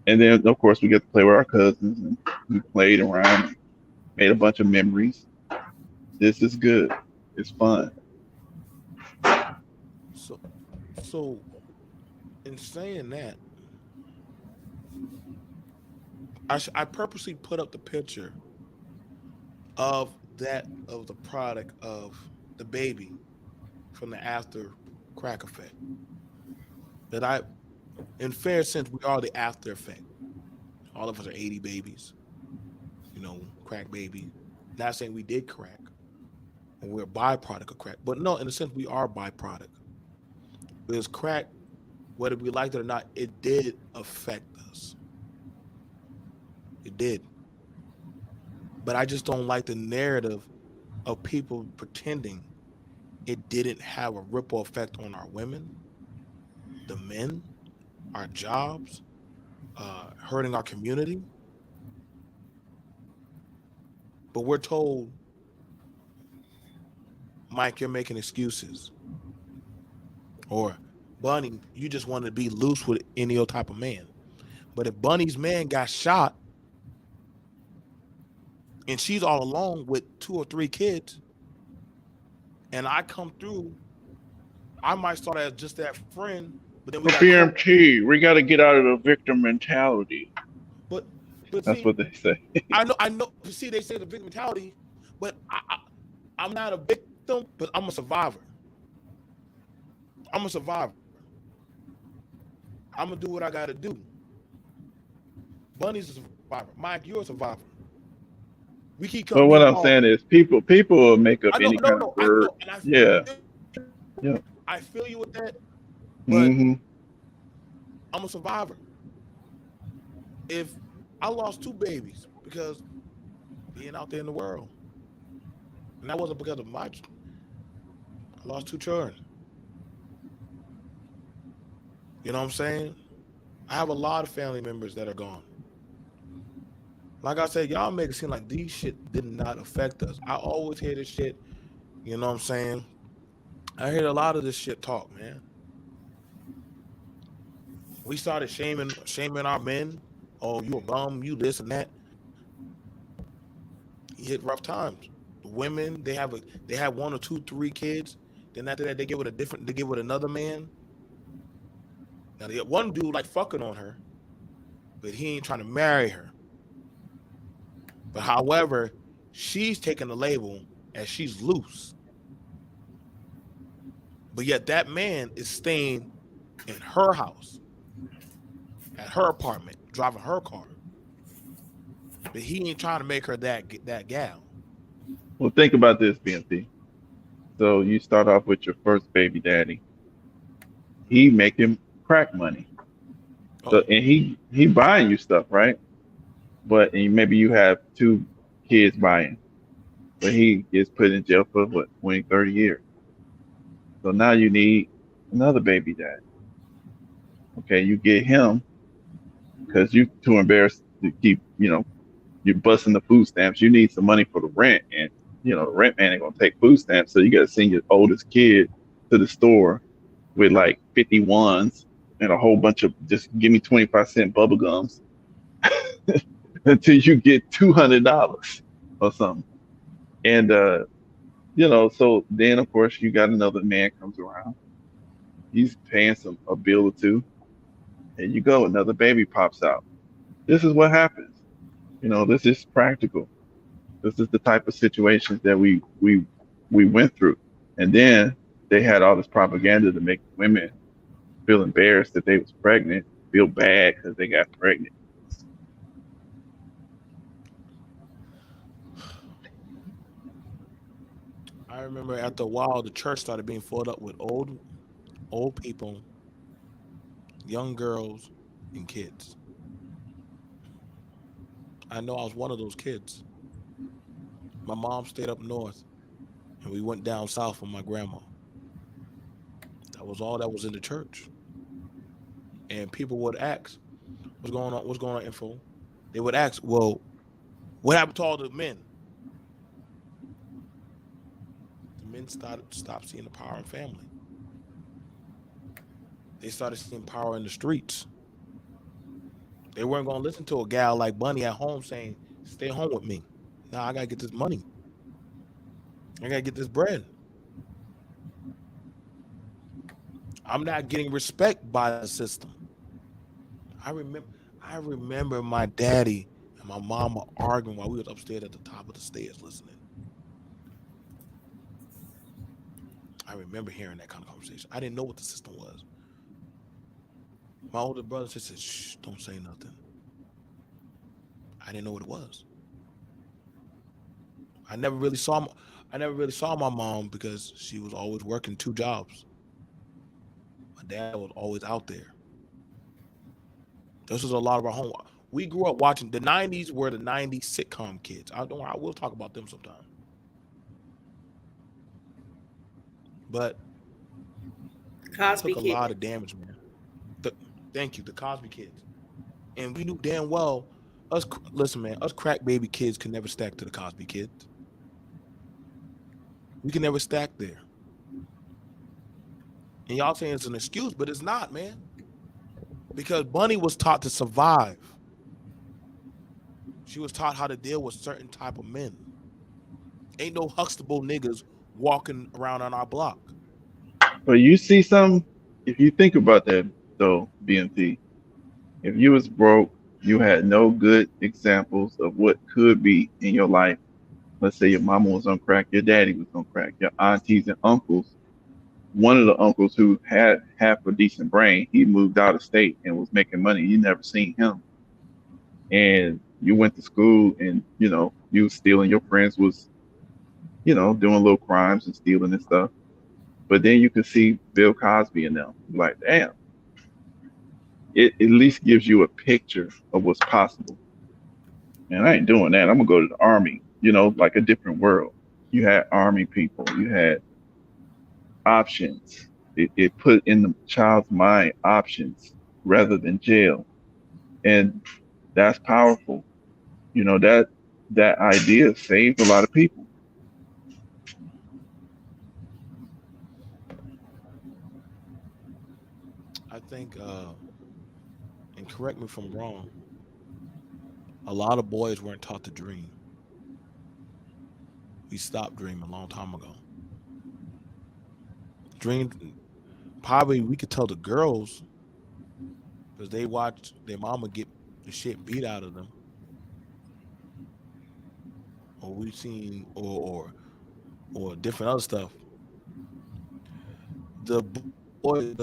And then, of course, we get to play with our cousins, and we played around, and made a bunch of memories. This is good. It's fun. So in saying that, I purposely put up the picture of the product of the baby from the after crack effect. That in fair sense, we are the after effect. All of us are 80 babies, crack baby. Not saying we did crack and we're a byproduct of crack, but no, in a sense, we are a byproduct. Because crack, whether we liked it or not, it did affect us. It did. But I just don't like the narrative of people pretending it didn't have a ripple effect on our women, the men, our jobs, hurting our community. But we're told, Mike, you're making excuses. Or, Bunny, you just want to be loose with any old type of man. But if Bunny's man got shot and she's all alone with 2 or 3 kids, and I come through, I might start as just that friend, but then we For got caught. BMT, we got to get out of the victim mentality. But That's see, what they say. I know. See, they say the victim mentality, but I'm not a victim, but I'm a survivor. I'm a survivor. I'm gonna do what I gotta do. Bunny's a survivor. Mike, you're a survivor. We keep But coming what being I'm called. saying is, people will make up I know, any kind of I word. know, and Yeah. Yeah. I feel you with that, but Mm-hmm. I'm a survivor. If I lost 2 babies because being out there in the world, and that wasn't because of I lost 2 children. You know what I'm saying? I have a lot of family members that are gone. Like I said, y'all make it seem like these shit did not affect us. I always hear this shit. You know what I'm saying? I hear a lot of this shit talk, man. We started shaming our men. Oh, you a bum, you this and that. You hit rough times. The women, they have 1 or 2, 3 kids. Then after that, they get with another man. Now they got one dude like fucking on her, but he ain't trying to marry her. But however, she's taking the label as she's loose. But yet that man is staying in her house, at her apartment, driving her car. But he ain't trying to make her that gal. Well, think about this, BNC. So you start off with your first baby daddy. He making crack money. So Uh-oh. and he buying you stuff, right? But and maybe you have 2 kids buying, but he gets put in jail for what 20, 30 years. So now you need another baby dad. Okay, you get him because you too embarrassed to keep, you're busting the food stamps. You need some money for the rent, and the rent man ain't gonna take food stamps. So you got to send your oldest kid to the store with like 51s and a whole bunch of just give me 25-cent bubble gums until you get $200 or something. And so then of course you got another man comes around. He's paying a bill or two, and you go another baby pops out. This is what happens. This is practical. This is the type of situations that we went through. And then they had all this propaganda to make women feel embarrassed that they was pregnant, feel bad because they got pregnant. I remember after a while, the church started being filled up with old people, young girls, and kids. I know I was one of those kids. My mom stayed up north, and we went down south with my grandma. That was all that was in the church. And people would ask, "What's going on? What's going on, info?" They would ask, "Well, what happened to all the men?" The men stopped seeing the power in family. They started seeing power in the streets. They weren't going to listen to a gal like Bunny at home saying, "Stay home with me." Nah, I got to get this money. I got to get this bread. I'm not getting respect by the system. I remember my daddy and my mama arguing while we was upstairs at the top of the stairs listening. I remember hearing that kind of conversation. I didn't know what the system was. My older brother just said, "Shh, don't say nothing." I didn't know what it was. I never really saw my mom because she was always working 2 jobs. My dad was always out there. This was a lot of our home. We grew up watching the 90s were the 90s sitcom kids. I will talk about them sometime. But Cosby took a Kid. lot of damage, man. Thank you, the Cosby Kids. And we knew damn well listen, man, us crack baby kids could never stack to the Cosby Kids. We can never stack there. And y'all saying it's an excuse, but it's not, man. Because Bunny was taught to survive. She was taught how to deal with certain type of men. Ain't no Huxtable niggas walking around on our block. But you see if you think about that though, BMT, if you was broke, you had no good examples of what could be in your life. Let's say your mama was on crack, your daddy was on crack, your aunties and uncles. One of the uncles who had half a decent brain, he moved out of state and was making money. You never seen him. And you went to school and, you was stealing. Your friends was, doing little crimes and stealing and stuff. But then you could see Bill Cosby in them. Like, damn. It at least gives you a picture of what's possible. And I ain't doing that. I'm going to go to the army, like a different world. You had army people. You had options. It put in the child's mind options rather than jail. And that's powerful. That idea saved a lot of people. I think, and correct me if I'm wrong, a lot of boys weren't taught to dream. We stopped dreaming a long time ago. Probably we could tell the girls because they watch their mama get the shit beat out of them. or we've seen, or different other stuff. The boy,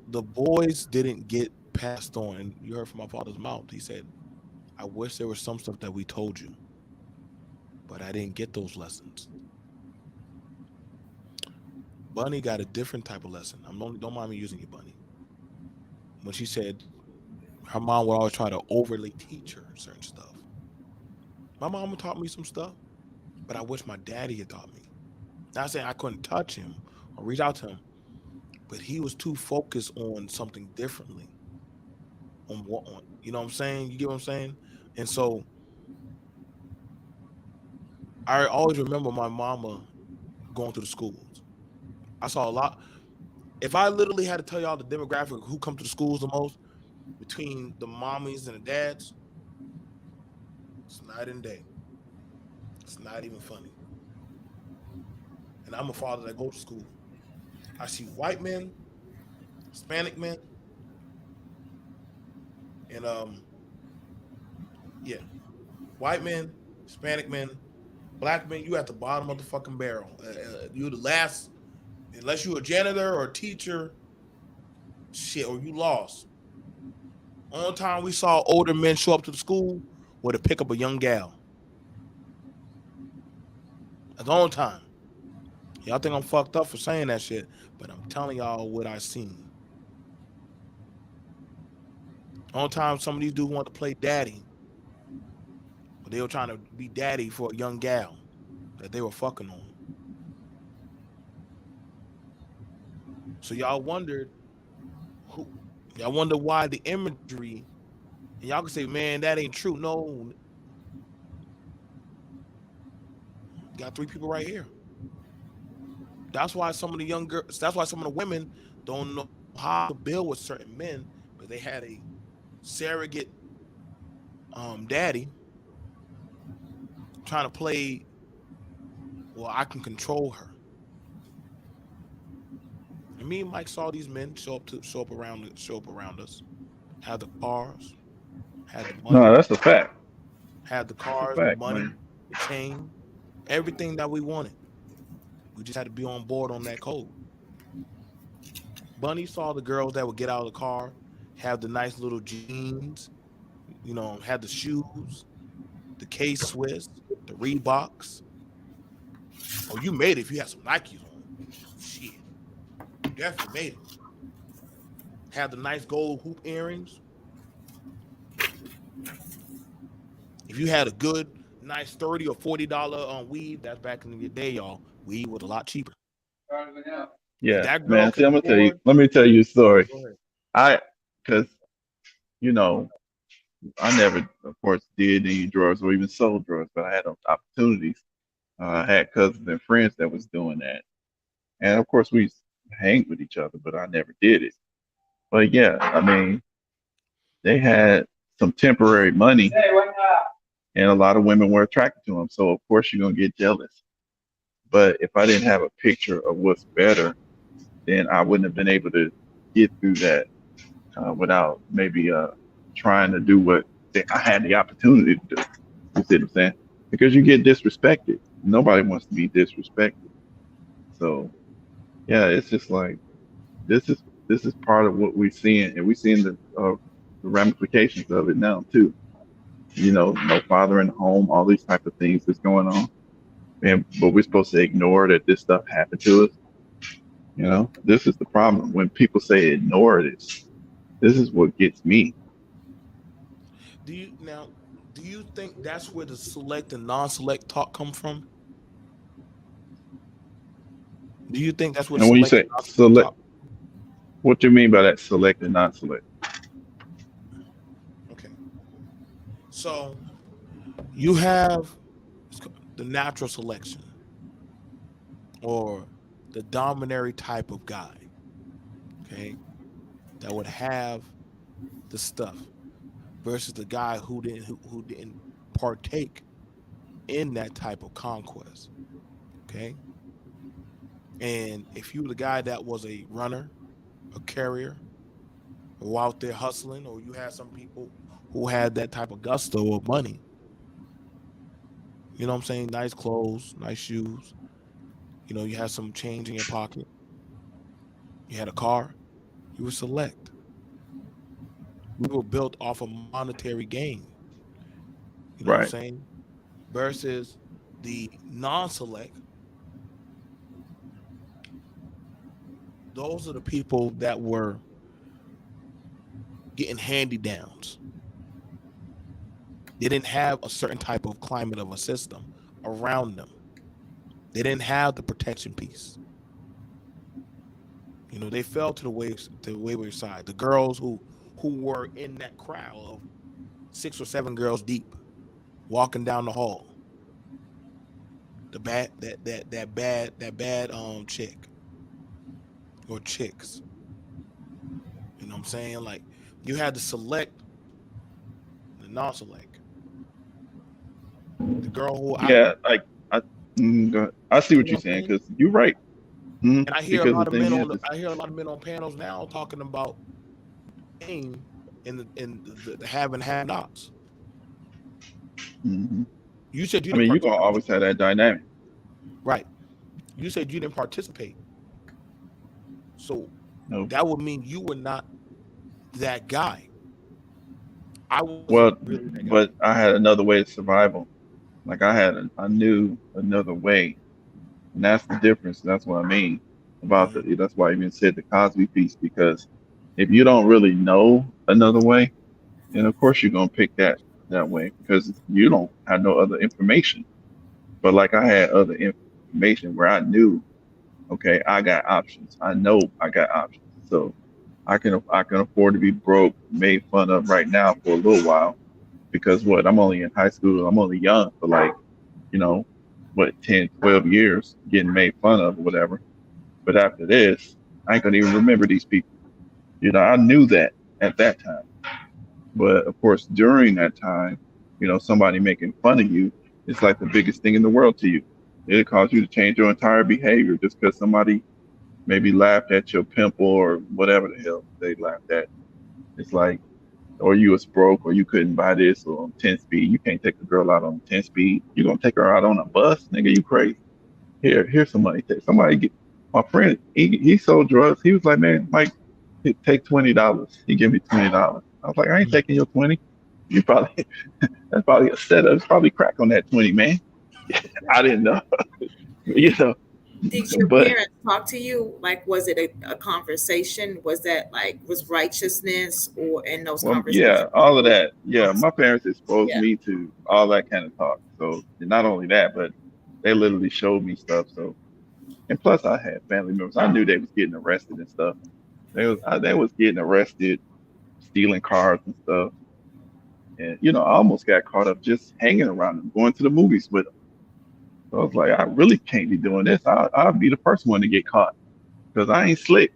the boys didn't get passed on. And you heard from my father's mouth. He said, "I wish there was some stuff that we told you, but I didn't get those lessons." Bunny got a different type of lesson. Don't mind me using you, Bunny. When she said her mom would always try to overly teach her certain stuff. My mama taught me some stuff, but I wish my daddy had taught me. Not saying I couldn't touch him or reach out to him, but he was too focused on something differently. On what, on, you know what I'm saying? You get what I'm saying? And so I always remember my mama going to the schools. I saw a lot. If I literally had to tell y'all the demographic of who come to the schools the most between the mommies and the dads, it's night and day. It's not even funny. And I'm a father that goes to school. I see white men, Hispanic men, and yeah, white men, Hispanic men, black men. You at the bottom of the fucking barrel. You the last, unless you a janitor or a teacher, shit, or you lost. Only time we saw older men show up to the school were to pick up a young gal. That's the only time. Y'all think I'm fucked up for saying that shit, but I'm telling y'all what I seen. Only time some of these dudes want to play daddy, but they were trying to be daddy for a young gal that they were fucking on. So y'all wondered who, y'all wonder why the imagery, and y'all can say, man, that ain't true. No, got 3 people right here. That's why some of the young girls, that's why some of the women don't know how to build with certain men, because they had a surrogate daddy trying to play, well, I can control her. And me and Mike saw these men show up around us, have the cars, had the money, No, that's a fact. had the That's a cars, the fact, money, man. the chain, everything that we wanted. We just had to be on board on that code. Bunny saw the girls that would get out of the car, have the nice little jeans, you know, had the shoes, the K Swiss, the Reeboks. Oh, you made it if you had some Nikes on. Shit, you definitely made it. Had the nice gold hoop earrings. If you had a good, nice $30 or $40 weave, that's back in the day, y'all. Weave was a lot cheaper. If Yeah, that girl man. See, could I'm gonna tell you. afford, Let me tell you a story. go ahead. Because you know, I never, of course, did any drugs or even sold drugs, but I had opportunities. I had cousins and friends that was doing that, and of course, we used to hang with each other, but I never did it. But yeah, I mean, they had some temporary money, and a lot of women were attracted to them. So of course, you're gonna get jealous. But if I didn't have a picture of what's better, then I wouldn't have been able to get through that without maybe trying to do what I had the opportunity to do. You see what I'm saying? Because you get disrespected. Nobody wants to be disrespected. So yeah, it's just like this is this is part of what we're seeing, and we're seeing the ramifications of it now too. You know, no father in the home, all these type of things that's going on, and but we're supposed to ignore that this stuff happened to us. You know, this is the problem. When people say ignore this is what gets me. Do you now? Do you think that's where the select and non-select talk come from? Do you think that's where the And when you select and say non-select select, talk? what do you mean by that? Select and not select? Okay, so you have the natural selection or the dominatory type of guy, okay, that would have the stuff versus the guy who didn't partake in that type of conquest, okay. And if you were the guy that was a runner, a carrier, or out there hustling, or you had some people who had that type of gusto or money, You know what I'm saying? Nice clothes, nice shoes. You know, you had some change in your pocket. You had a car. You were select. We were built off of monetary gain. You know what I'm Right. saying? Versus the non-select, those are the people that were getting handy downs. They didn't have a certain type of climate of a system around them. They didn't have the protection piece. You know, they fell to the wayward side. The girls who were in that crowd of 6 or 7 girls deep, walking down the hall. The bad that bad chick or chicks. You know what I'm saying? Like you had to select the non-select. The girl who Yeah, like I, I see you what know you're what I'm saying saying? because you're right. And I hear a Because the lot of thing men is, on I hear a lot of men on panels now talking about pain in the have and have nots. mhm. You said you I didn't mean, you're gonna participate. always have that dynamic, Right. You said you didn't participate. So no. that would mean you were not that guy. I wasn't Well, really that guy. but I had another way of survival. Like I knew another way, and that's the difference. That's what I mean about Mhm. the. That's why I even said the Cosby piece because if you don't really know another way, then of course you're gonna pick that way because you don't have no other information. But like I had other information where I knew, okay, I got options. I know I got options. So I can afford to be broke, made fun of right now for a little while because what I'm only in high school. I'm only young for like, you know, what 10, 12 years getting made fun of or whatever. But after this, I ain't gonna even remember these people. I knew that at that time. But of course, during that time, somebody making fun of you is like the biggest thing in the world to you. It'll cause you to change your entire behavior just because somebody maybe laughed at your pimple or whatever the hell they laughed at. It's like, or you was broke, or you couldn't buy this, or on 10 speed. You can't take a girl out on 10 speed. You're gonna take her out on a bus, nigga. You crazy. Here's some money. Somebody get my friend, he sold drugs. He was like, man, Mike, take $20. He gave me $20. I was like, I ain't Mhm. taking your 20. You probably that's probably a setup. It's probably crack on that 20, man. I didn't know. you know, Did your but parents talk to you? Like, was it a conversation? Was that like, was righteousness or in those well, conversations? yeah, all of that. Yeah, my parents exposed Yeah. me to all that kind of talk. So not only that, but they literally showed me stuff. So and plus I had family members. I knew they was getting arrested and stuff. They was getting arrested, stealing cars and stuff. And I almost got caught up just hanging around them, going to the movies with them. So I was like, I really can't be doing this. I'll be the first one to get caught because I ain't slick.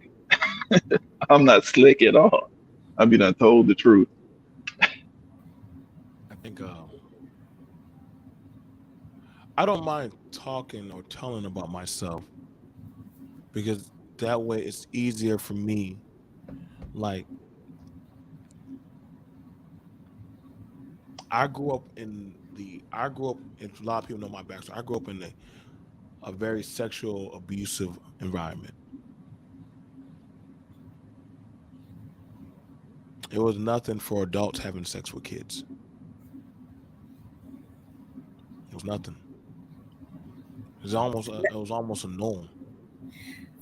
I'm not slick at all. I be done told the truth. I think I don't mind talking or telling about myself because that way it's easier for me. Like I grew up and a lot of people know my backstory. I grew up in a very sexual abusive environment. It was nothing for adults having sex with kids. It was nothing. It was almost a norm.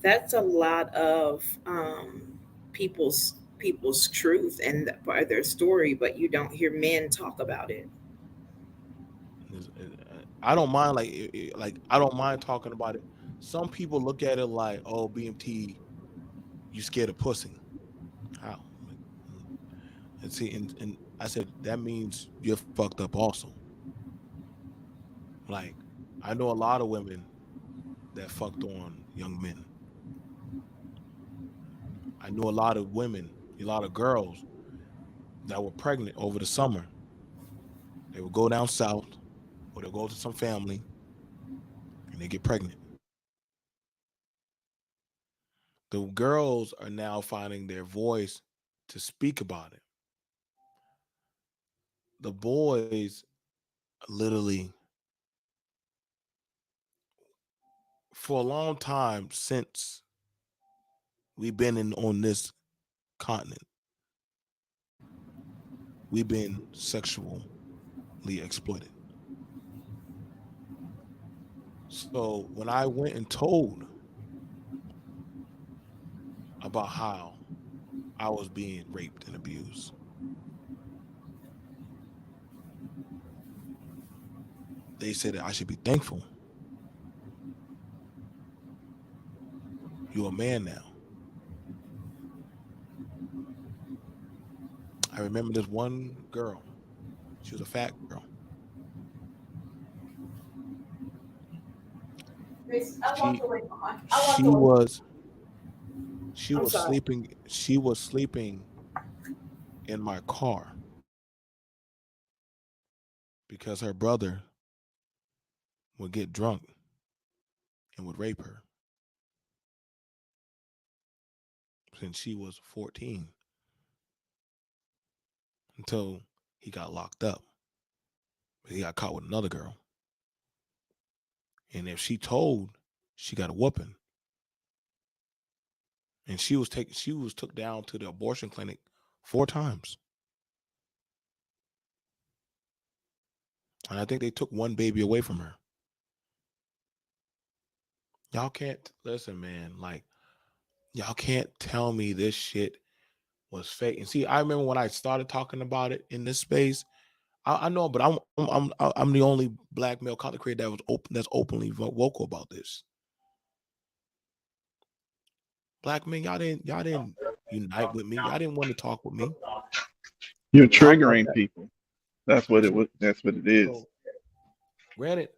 That's a lot of people's truth and part of their story, but you don't hear men talk about it. I don't mind like I don't mind talking about it. Some people look at it like, oh, BMT, you scared of pussy. How? Like, and see, and I said that means you're fucked up also. Like I know a lot of women that fucked on young men. I know a lot of women, a lot of girls that were pregnant over the summer. They would go down south or they'll go to some family and they get pregnant. The girls are now finding their voice to speak about it. The boys literally for a long time since we've been on this continent, we've been sexually exploited. So when I went and told about how I was being raped and abused, they said that I should be thankful. You're a man now. I remember this one girl. She was a fat girl. She was I'm sorry. sleeping. She was sleeping in my car because her brother would get drunk and would rape her since she was 14 until he got locked up. He got caught with another girl. And if she told, she got a whooping. And she was took down to the abortion clinic 4 times. And I think they took one baby away from her. Y'all can't listen, man. Like, y'all can't tell me this shit was fake. And see, I remember when I started talking about it in this space. I know, but I'm the only black male content creator that was that's openly vocal about this. Black men, y'all didn't unite with me. Y'all didn't want to talk with me. You're triggering people. That's what it was. That's what it is. So, granted,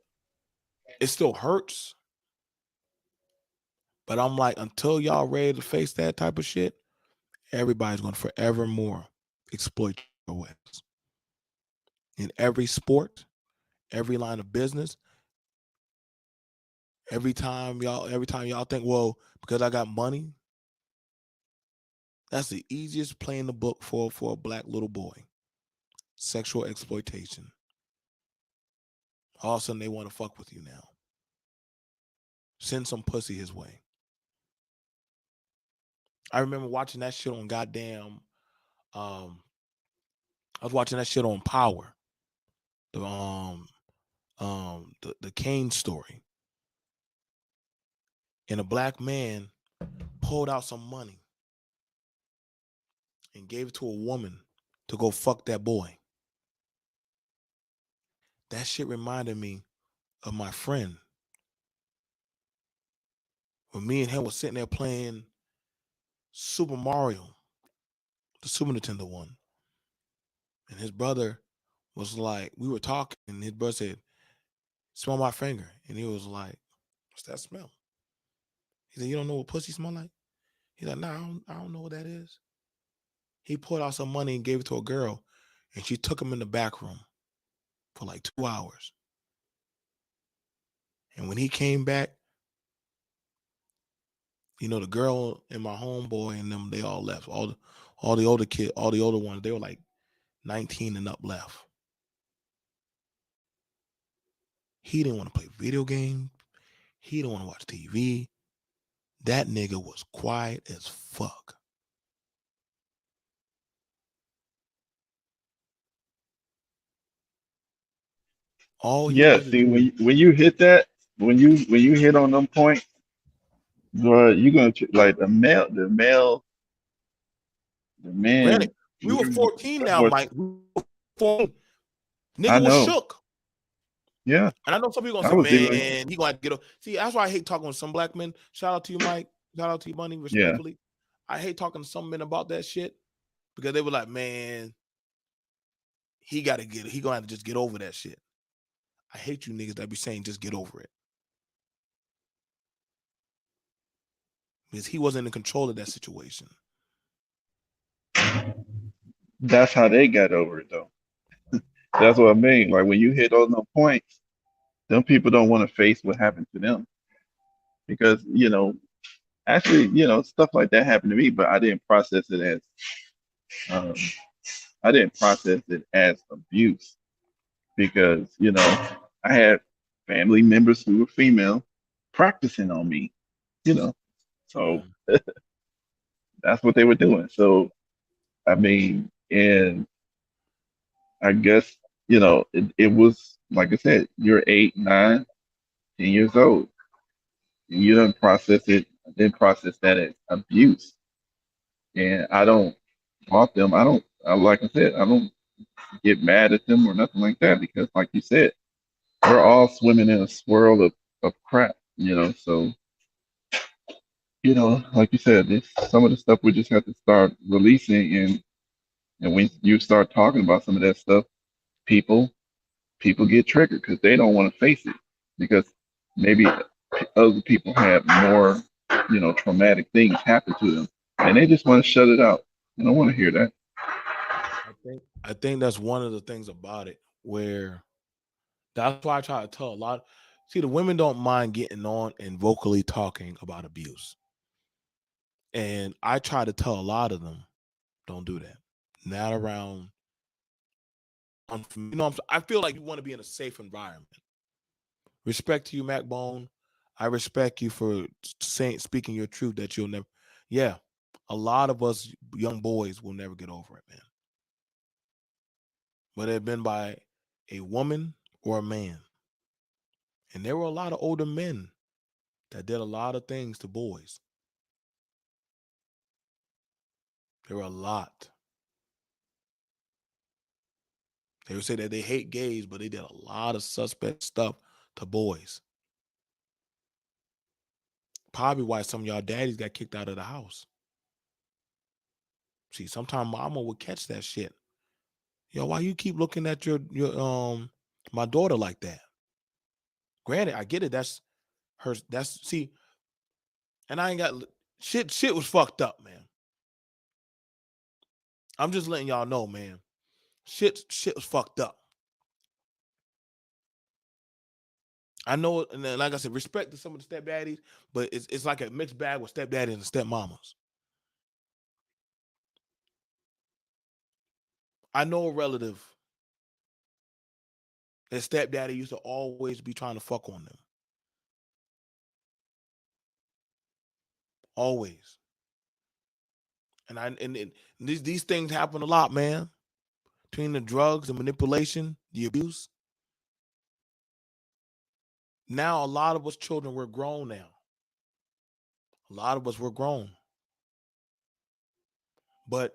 it still hurts. But I'm like, until y'all ready to face that type of shit, everybody's going to forevermore exploit your ways. In every sport, every line of business, every time y'all think, well, because I got money, that's the easiest play in the book for a black little boy. Sexual exploitation. All of a sudden they want to fuck with you now. Send some pussy his way. I remember watching that shit on goddamn I was watching that shit on Power. The Kane story. And a black man pulled out some money and gave it to a woman to go fuck that boy. That shit reminded me of my friend. When me and him was sitting there playing Super Mario, the Super Nintendo one. And his brother was like, we were talking, and his brother said, smell my finger. And he was like, what's that smell? He said, you don't know what pussy smell like? He's like, nah, I don't know what that is. He pulled out some money and gave it to a girl, and she took him in the back room for like 2 hours. And when he came back, you know, the girl and my homeboy and them, they all left. All the older kids, all the older ones, they were like 19 and up left. He didn't want to play video games. He didn't want to watch TV. That nigga was quiet as fuck. Yeah, see, when you hit that, when you hit on them points, bro, you're gonna like the man. Granted, we were 14 now, Mike. We were 14. Nigga was shook. Yeah. And I know some people gonna say, man, he gonna have to get up. See, that's why I hate talking with some black men. Shout out to you, Mike. Shout out to you, Bunny, respectfully. Yeah. I hate talking to some men about that shit because they were like, man, he gonna have to just get over that shit. I hate you niggas that be saying just get over it. Because he wasn't in control of that situation. That's how they got over it, though. That's what I mean. Like when you hit on those points, them people don't want to face what happened to them. Because, you know, actually, you know, stuff like that happened to me, but I didn't process it as abuse. Because, you know, I had family members who were female practicing on me, you know. So Mm. that's what they were doing. So I mean, and I guess, it was like I said, you're 8, 9, 10 years old. And you don't process it, then process that as abuse. And I don't fault them. Like I said, I don't get mad at them or nothing like that because, like you said, we're all swimming in a swirl of crap, So, like you said, some of the stuff we just have to start releasing. And when you start talking about some of that stuff, people people get triggered because they don't want to face it because maybe other people had more, traumatic things happen to them, and they just want to shut it out. I don't want to hear that. I think that's one of the things about it where that's why I try to tell a lot. See, the women don't mind getting on and vocally talking about abuse. And I try to tell a lot of them, don't do that. Not around, I feel like you want to be in a safe environment. Respect to you, Mac Bone. I respect you for speaking your truth that you'll never, yeah, a lot of us young boys will never get over it, man. Whether it been by a woman or a man. And there were a lot of older men that did a lot of things to boys. There were a lot. They would say that they hate gays, but they did a lot of suspect stuff to boys. Probably why some of y'all daddies got kicked out of the house. See, sometimes mama would catch that shit. Yo, why you keep looking at your my daughter like that? Granted, I get it. That's her. That's see, and I ain't got shit. Shit was fucked up, man. I'm just letting y'all know, man. Shit was fucked up. I know, and then, like I said, respect to some of the stepdaddies, but it's like a mixed bag with stepdaddies and stepmamas. I know a relative that stepdaddy used to always be trying to fuck on them. Always. And these things happen a lot, man. Between the drugs, the manipulation, the abuse. Now a lot of us children, we're grown now. A lot of us were grown. But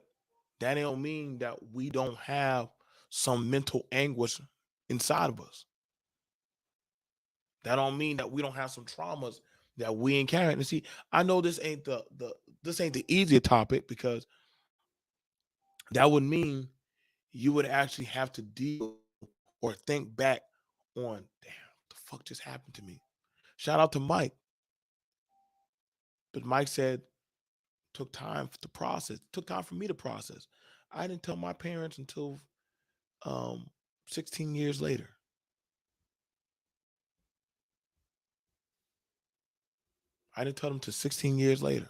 that don't mean that we don't have some mental anguish inside of us. That don't mean that we don't have some traumas that we ain't carrying. And see, I know this ain't the easier topic because that would mean you would actually have to deal or think back on, damn, what the fuck just happened to me? Shout out to Mike. But Mike said, took time to process, took time for me to process. I didn't tell my parents until 16 years later. I didn't tell them till 16 years later.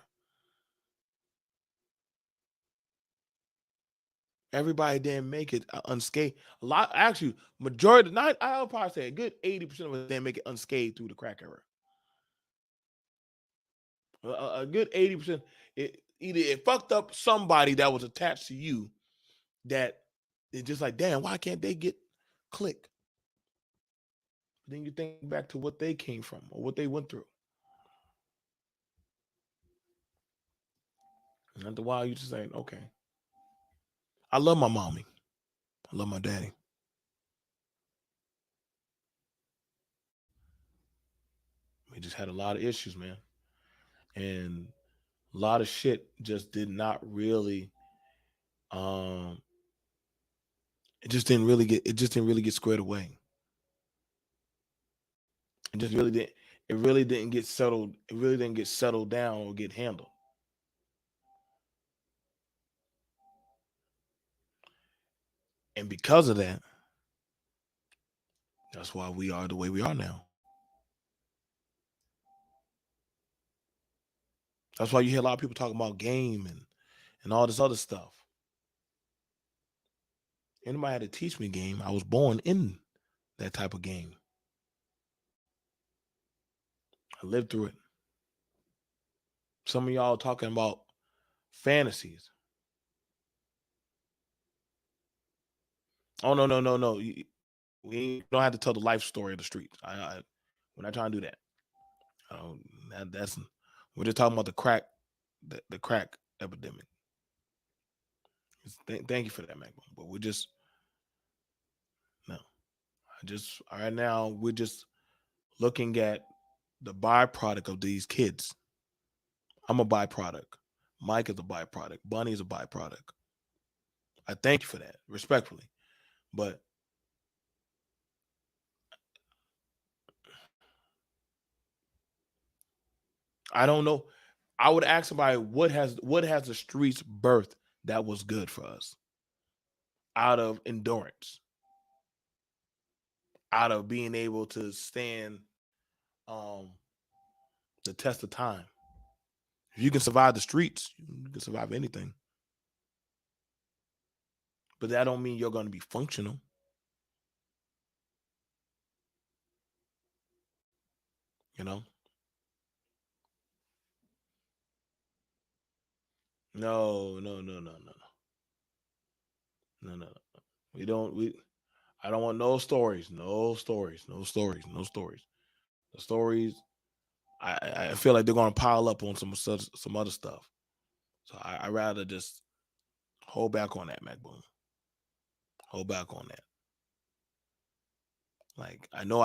Everybody didn't make it unscathed. A lot, actually, majority, not, I'll probably say a good 80% of us didn't make it unscathed through the crack era. A good 80%, either it fucked up somebody that was attached to you that it's just like, damn, why can't they get click? Then you think back to what they came from or what they went through. And after a while, you just say, okay. I love my mommy. I love my daddy. We just had a lot of issues, man. And a lot of shit just did not really um it just didn't really get squared away. It just really didn't it really didn't get settled. It really didn't get settled down or get handled. And because of that, that's why we are the way we are now. That's why you hear a lot of people talking about game and all this other stuff. Anybody had to teach me game. I was born in that type of game. I lived through it. Some of y'all talking about fantasies. Oh no. We don't have to tell the life story of the streets. We're not trying to do that. That's we're just talking about the crack epidemic. Thank you for that, Mac. But we're just no. Right now we're just looking at the byproduct of these kids. I'm a byproduct. Mike is a byproduct. Bunny is a byproduct. I thank you for that, respectfully. But I don't know. I would ask somebody what has the streets birthed that was good for us out of endurance, out of being able to stand the test of time. If you can survive the streets, you can survive anything. But that don't mean you're going to be functional. You know? No. I don't want no stories. The stories, I feel like they're going to pile up on some other stuff. So I rather just hold back on that, MacBoom. Hold back on that. Like I know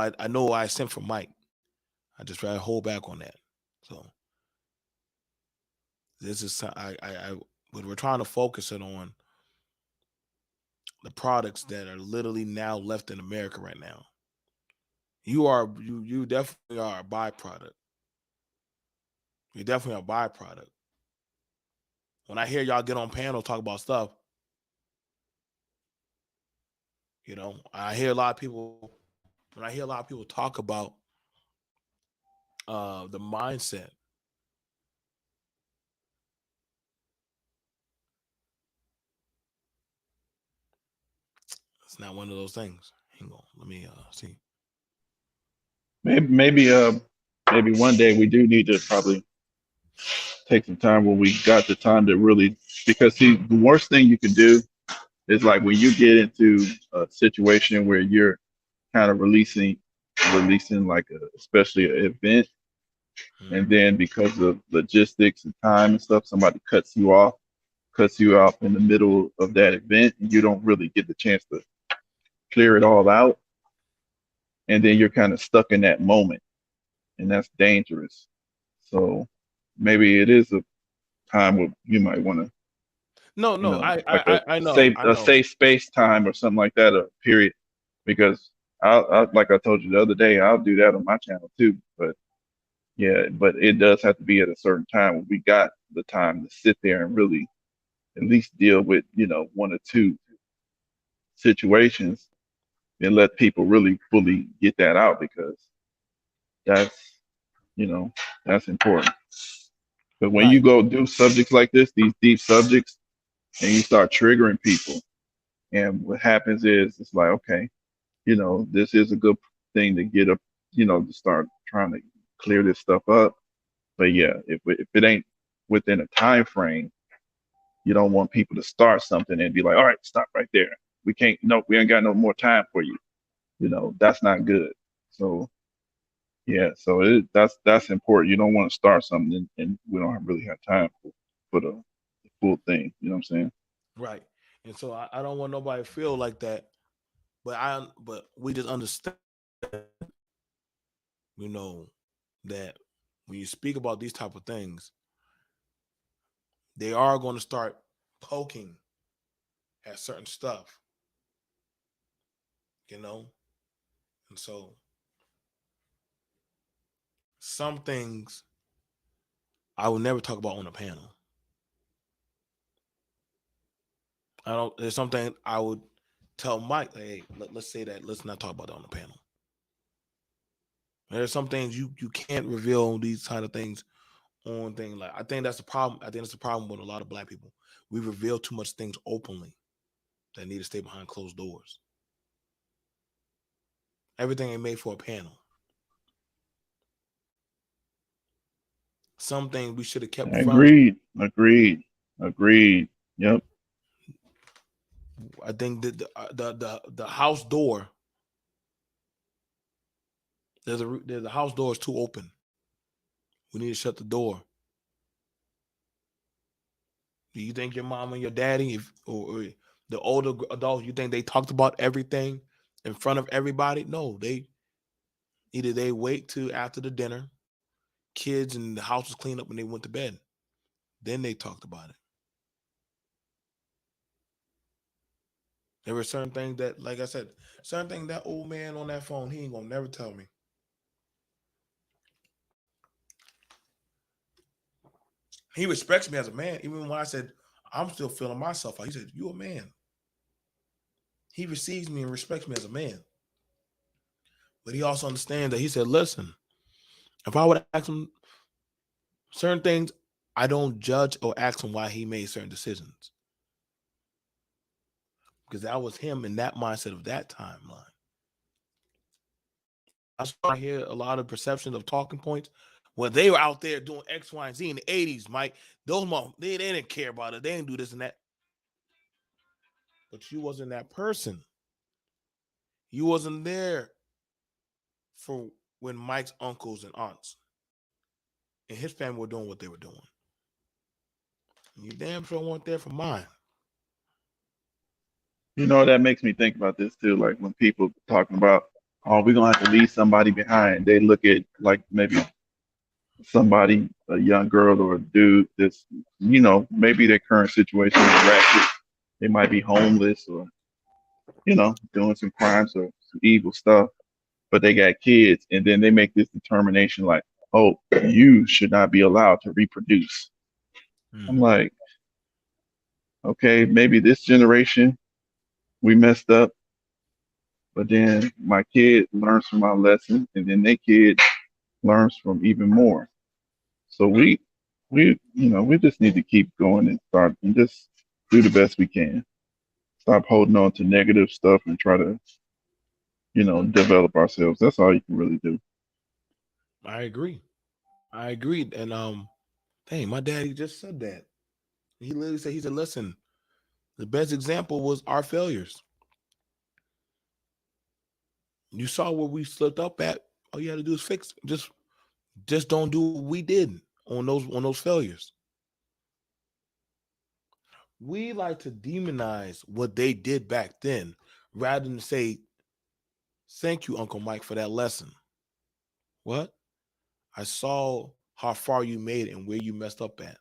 I sent for Mike. I just try to hold back on that. So this is but we're trying to focus it on the products that are literally now left in America right now. You definitely are a byproduct. You definitely are a byproduct. When I hear y'all get on panel talk about stuff, you know, when I hear a lot of people talk about the mindset. It's not one of those things. Hang on, let me see. Maybe one day we do need to probably take some time when we got the time to really, because see, the worst thing you can do is like when you get into a situation where you're kind of releasing like especially an event, and then because of logistics and time and stuff, somebody cuts you off in the middle of that event, and you don't really get the chance to clear it all out, and then you're kind of stuck in that moment, and that's dangerous. So maybe it is a time where you might want to, No, like I know. a safe space time or something like that, a period, because like I told you the other day, I'll do that on my channel too. But yeah, but it does have to be at a certain time when we got the time to sit there and really at least deal with, one or two situations and let people really fully get that out, because that's, that's important. But when you Right. go do subjects like this, these deep subjects, and you start triggering people, and what happens is it's like, okay, this is a good thing to get up, to start trying to clear this stuff up. But yeah, if it ain't within a time frame, you don't want people to start something and be like, all right, stop right there. We can't, no, we ain't got no more time for you. That's not good. So yeah, so that's important. You don't want to start something and we don't really have time for the full thing. You know what I'm saying? Right. And so I don't want nobody to feel like that. But we just understand, that when you speak about these type of things, they are going to start poking at certain stuff, and so some things I will never talk about on a panel. There's something I would tell Mike, hey, let's say that, let's not talk about that on the panel. There's some things you can't reveal these kind of things on things. Like, I think that's the problem. I think that's the problem with a lot of Black people. We reveal too much things openly that need to stay behind closed doors. Everything ain't made for a panel. Some things we should have kept from. Agreed. Yep. I think that the house door, there's a house door is too open. We need to shut the door. Do you think your mom and your daddy, or the older adults, you think they talked about everything in front of everybody? No, they wait till after the dinner, kids and the house was cleaned up when they went to bed. Then they talked about it. There were certain things that, like I said, certain things that old man on that phone, he ain't gonna never tell me. He respects me as a man, even when I said I'm still feeling myself out. He said, "You a man." He receives me and respects me as a man. But he also understands that he said, "Listen, if I would ask him certain things, I don't judge or ask him why he made certain decisions." Because that was him in that mindset of that timeline. I hear a lot of perceptions of talking points. Well, they were out there doing X, Y, and Z in the 80s, Mike. Those mom, they didn't care about it. They didn't do this and that. But you wasn't that person. You wasn't there for when Mike's uncles and aunts and his family were doing what they were doing. You damn sure weren't there for mine. You know, that makes me think about this too. Like when people talking about, oh, we're gonna have to leave somebody behind. They look at like maybe somebody, a young girl or a dude that's, you know, maybe their current situation is ratchet. They might be homeless or, you know, doing some crimes or some evil stuff, but they got kids, and then they make this determination like, oh, you should not be allowed to reproduce. I'm like, okay, maybe this generation we messed up, but then my kid learns from my lesson, and then their kid learns from even more. So we just need to keep going and start and just do the best we can. Stop holding on to negative stuff and try to, develop ourselves. That's all you can really do. I agree. And hey, my daddy just said that. He literally said, he said, listen, the best example was our failures. You saw where we slipped up at. All you had to do is fix it. Just don't do what we did on those failures. We like to demonize what they did back then rather than say, thank you, Uncle Mike, for that lesson. What? I saw how far you made it and where you messed up at.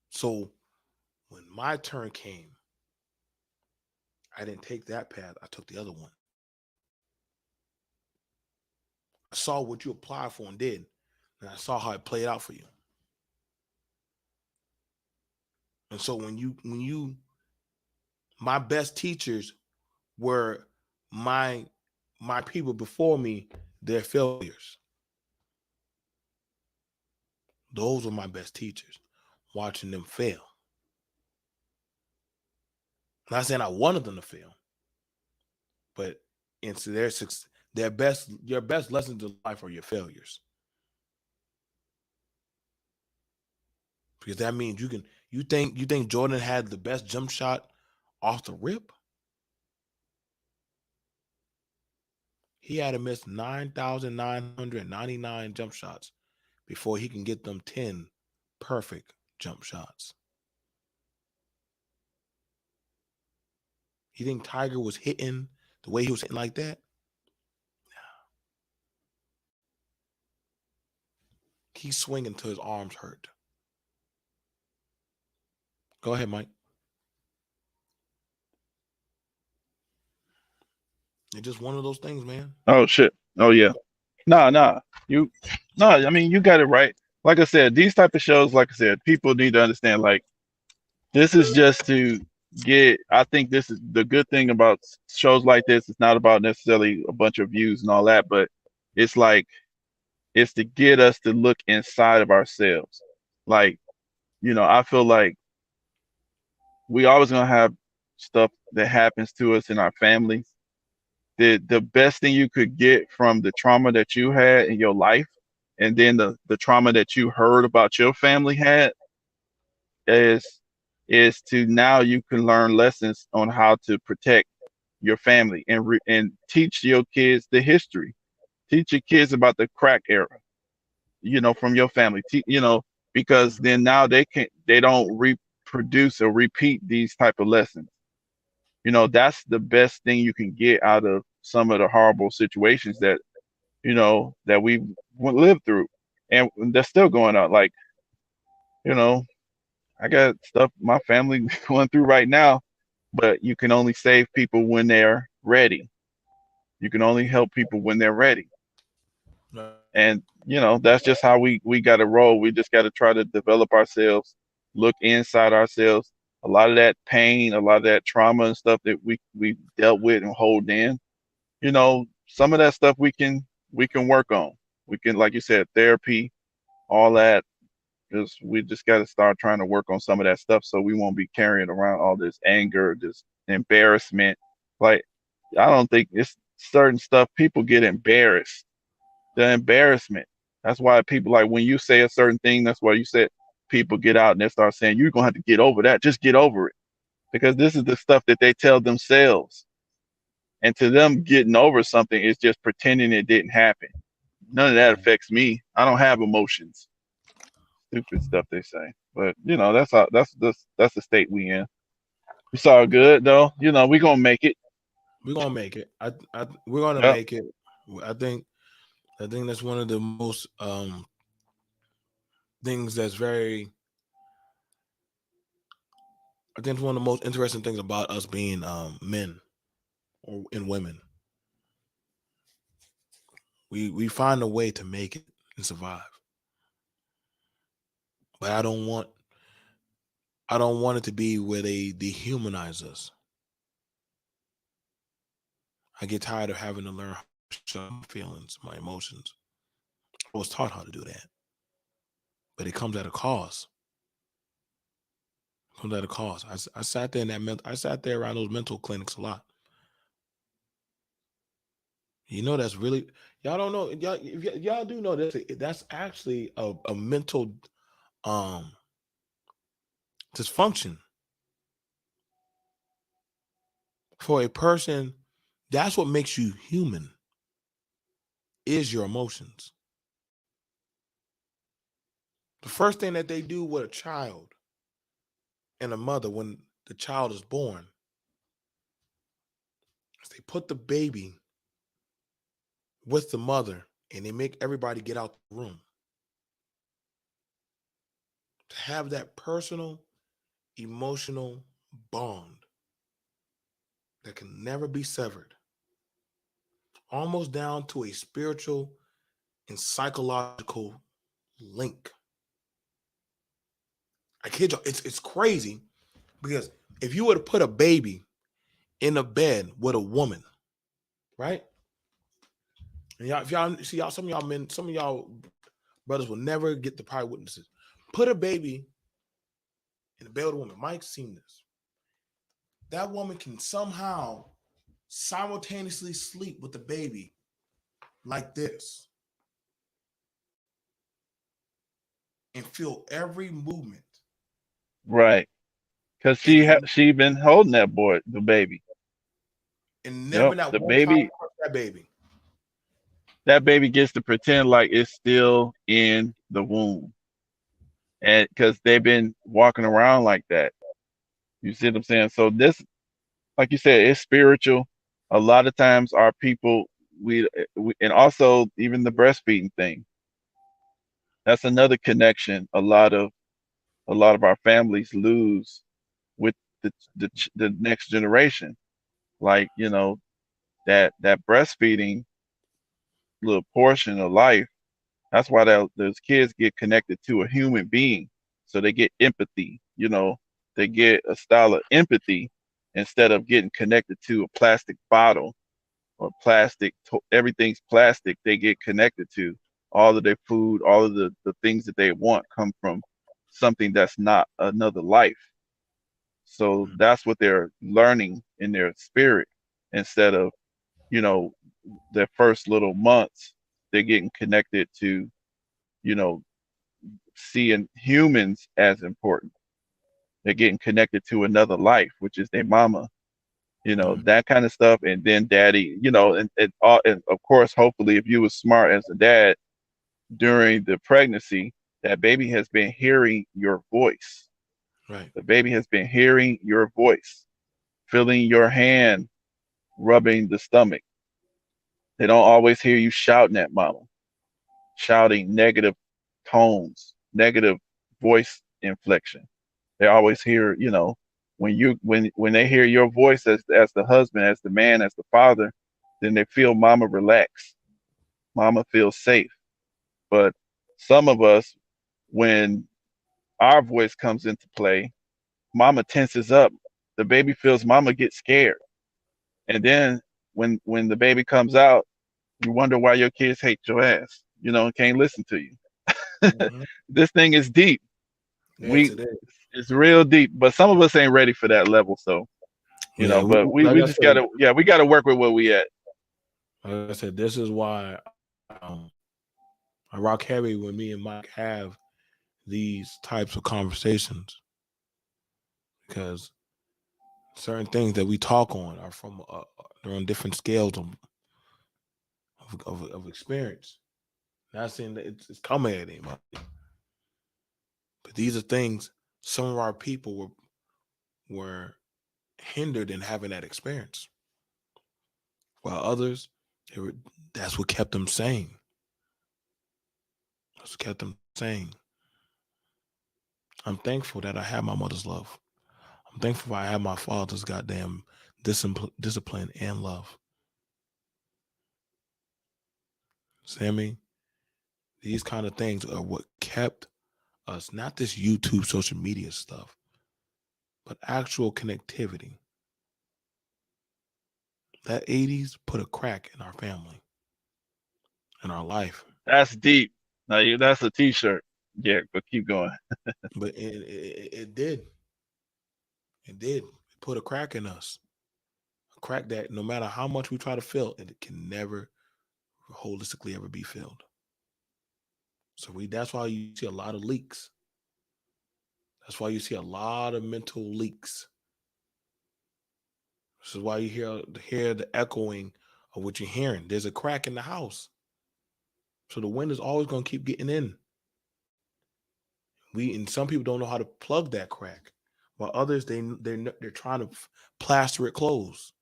So when my turn came, I didn't take that path. I took the other one. I saw what you applied for and did, and I saw how it played out for you. And so my best teachers were my people before me, their failures. Those were my best teachers, watching them fail. I'm not saying I wanted them to fail, but into your best lessons in life are your failures. Because that means you think Jordan had the best jump shot off the rip? He had to miss 9,999 jump shots before he can get them 10 perfect jump shots. You think Tiger was hitting the way he was hitting like that? No. He's swinging till his arms hurt. Go ahead, Mike. It's just one of those things, man. Oh shit. Oh yeah. Nah. I mean, you got it right. Like I said, these type of shows, like I said, people need to understand, like, this is just to I think this is the good thing about shows like this. It's not about necessarily a bunch of views and all that, but it's like, it's to get us to look inside of ourselves. Like, I feel like we always gonna have stuff that happens to us in our families, the best thing you could get from the trauma that you had in your life, and then the trauma that you heard about your family had, is to now you can learn lessons on how to protect your family, and teach your kids the history. Teach your kids about the crack era, from your family. Because then now they don't reproduce or repeat these type of lessons. That's the best thing you can get out of some of the horrible situations that we lived through, and that's still going on. Like, you know, I got stuff my family going through right now, but you can only save people when they're ready. You can only help people when they're ready. And that's just how we got to roll. We just got to try to develop ourselves, look inside ourselves. A lot of that pain, a lot of that trauma and stuff that we dealt with and hold in, some of that stuff we can work on. We can, like you said, therapy, all that. Just we just got to start trying to work on some of that stuff, so we won't be carrying around all this anger, this embarrassment. Like, I don't think it's certain stuff people get embarrassed. The embarrassment. That's why people, like, when you say a certain thing, that's why you said people get out and they start saying, you're gonna have to get over that. Just get over it. Because this is the stuff that they tell themselves. And to them, getting over something is just pretending it didn't happen. None of that affects me. I don't have emotions. Stupid stuff they say. But that's the state we in. It's all good though. We gonna make it. We're gonna make it. We're gonna Yep. make it. I think that's one of the most things that's very. I think it's one of the most interesting things about us being men and women. We find a way to make it and survive. But I don't want it to be where they dehumanize us. I get tired of having to learn how to show my feelings, my emotions. I was taught how to do that, but it comes at a cost. It comes at a cost. I sat there I sat there around those mental clinics a lot. That's really, y'all don't know. Y'all do know that's actually a mental dysfunction for a person. That's what makes you human, is your emotions. The first thing that they do with a child and a mother when the child is born is they put the baby with the mother and they make everybody get out the room. To have that personal, emotional bond that can never be severed, almost down to a spiritual and psychological link. I kid you, it's crazy, because if you were to put a baby in a bed with a woman, right? And if y'all see, some of y'all men, some of y'all brothers will never get the probably witnesses. Put a baby in a bed with a woman. Mike's seen this. That woman can somehow simultaneously sleep with the baby like this and feel every movement. Right. Because she been holding the baby. And never Yep. that The one time baby, touch that baby. that baby gets to pretend like it's still in the womb. And because they've been walking around like that. You see what I'm saying? So this, like you said, it's spiritual. A lot of times our people, we and also even the breastfeeding thing. That's another connection. A lot of our families lose with the next generation. Like, that breastfeeding little portion of life. That's why those kids get connected to a human being, so they get empathy. They get a style of empathy instead of getting connected to a plastic bottle or plastic. Everything's plastic. They get connected to all of their food, all of the things that they want come from something that's not another life. So that's what they're learning in their spirit instead of you know, their first little months, they're getting connected to, you know, seeing humans as important. They're getting connected to another life, which is their mama, you know, Mm. that kind of stuff. And then daddy, you know, and of course, hopefully, if you were smart as a dad during the pregnancy, that baby has been hearing your voice. Right. The baby has been hearing your voice, feeling your hand rubbing the stomach. They don't always hear you shouting at mama, shouting negative tones, negative voice inflection. They always hear, you know, when they hear your voice as the husband, as the man, as the father, then they feel mama relax. Mama feels safe. But some of us, when our voice comes into play, mama tenses up. The baby feels mama get scared. And then when the baby comes out, you wonder why your kids hate your ass, you know, and can't listen to you. Mhm. This thing is deep. Yes, We it is. It's real deep, but some of us ain't ready for that level. So, you Yeah, know, but like we I just said, gotta, yeah, we gotta work with what we at. this is why um, I rock heavy when me and Mike have these types of conversations, because certain things that we talk on are from they're on different scales of experience. Not saying that it's coming at anybody, but these are things some of our people were hindered in having that experience, while others, they were, that's what kept them sane. That's what kept them sane. I'm thankful that I have my mother's love. I'm thankful I have my father's goddamn discipline and love. Sammy, these kind of things are what kept us, not this YouTube social media stuff, but actual connectivity. That 80s put a crack in our family, in our life. That's deep. Now that's a t-shirt. Yeah, but keep going. But it did. It did. It put a crack in us. A crack that no matter how much we try to fill, it can never holistically ever be filled. So that's why you see a lot of leaks. That's why you see a lot of mental leaks. This is why you hear the echoing of what you're hearing. There's a crack in the house. So the wind is always going to keep getting in. And some people don't know how to plug that crack, while others they're trying to plaster it closed.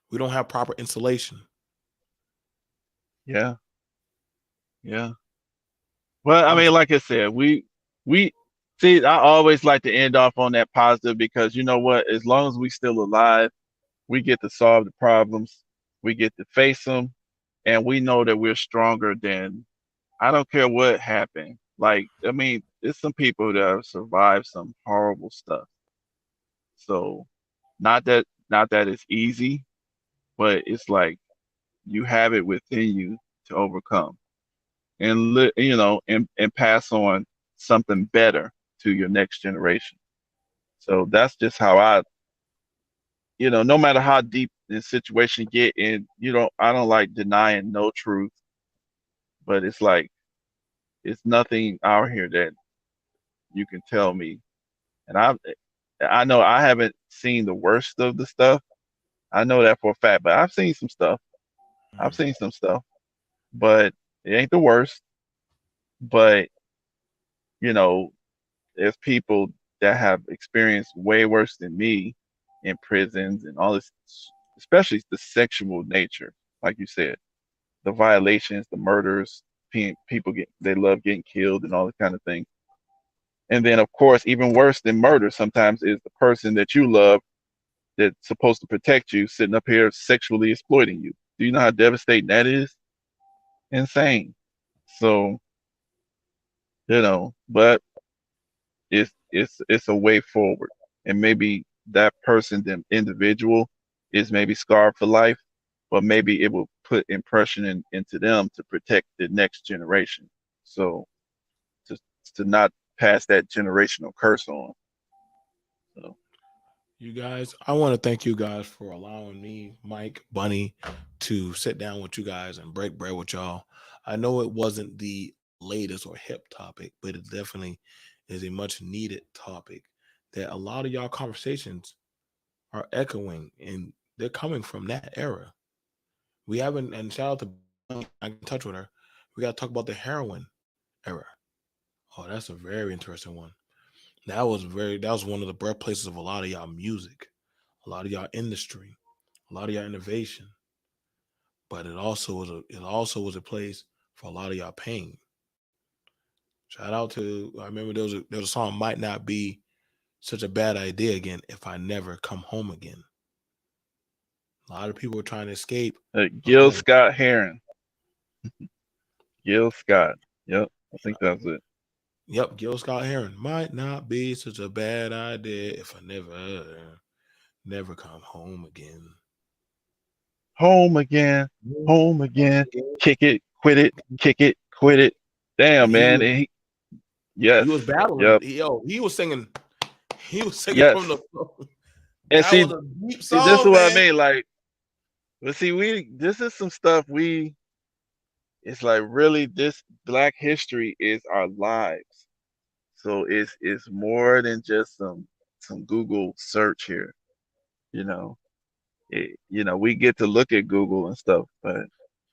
We don't have proper insulation. Yeah, yeah. Well, I I'm mean, like I said, we see. I always like to end off on that positive because you know what? As long as we still alive, we get to solve the problems, we get to face them, and we know that we're stronger than. I don't care what happened. Like, I mean, there's some people that have survived some horrible stuff. So, not that it's easy, but it's like you have it within you to overcome and you know and pass on something better to your next generation. So that's just how I, you know, no matter how deep the situation get in, you know, I don't like denying no truth, but it's like it's nothing out here that you can tell me. And I know I haven't seen the worst of the stuff. I know that for a fact, but I've seen some stuff. I've seen some stuff, but it ain't the worst. But you know, there's people that have experienced way worse than me in prisons and all this, especially the sexual nature, like you said, the violations, the murders, people they love getting killed and all that kind of thing. And then, of course, even worse than murder sometimes is the person that you love that's supposed to protect you sitting up here sexually exploiting you. Do you know how devastating that is? Insane. So, you know, but it's a way forward. And maybe that person, the individual, is maybe scarred for life, but maybe it will put impression into them to protect the next generation. So to to not pass that generational curse on. So You guys, I want to thank you guys for allowing me, Mike, Bunny, to sit down with you guys and break bread with y'all. I know it wasn't the latest or hip topic, but it definitely is a much needed topic that a lot of y'all conversations are echoing, and they're coming from that era. We haven't, and shout out to Bunny, I can touch with her. We got to talk about the heroin era. Oh, that's a very interesting one. That was one of the birthplaces of a lot of y'all music, a lot of y'all industry, a lot of y'all innovation. But it also was a place for a lot of y'all pain. Shout out to, I remember there was a song, Might Not Be Such a Bad Idea Again If I Never Come Home Again. A lot of people were trying to escape. Gil home. Scott Heron. Gil Scott. Yep, I think that's it. Yep, Gil Scott Heron. Might not be such a bad idea if I never come home again. Home again, home again. Kick it, quit it, kick it, quit it. Damn, man. And yes, He was battling. yep, He was singing. He was singing yes. from the. And That was a deep see, song, this is what I man. mean. Like, but see, this is some stuff it's like really this Black history is our lives. So it's more than just some Google search here. You know, we get to look at Google and stuff, but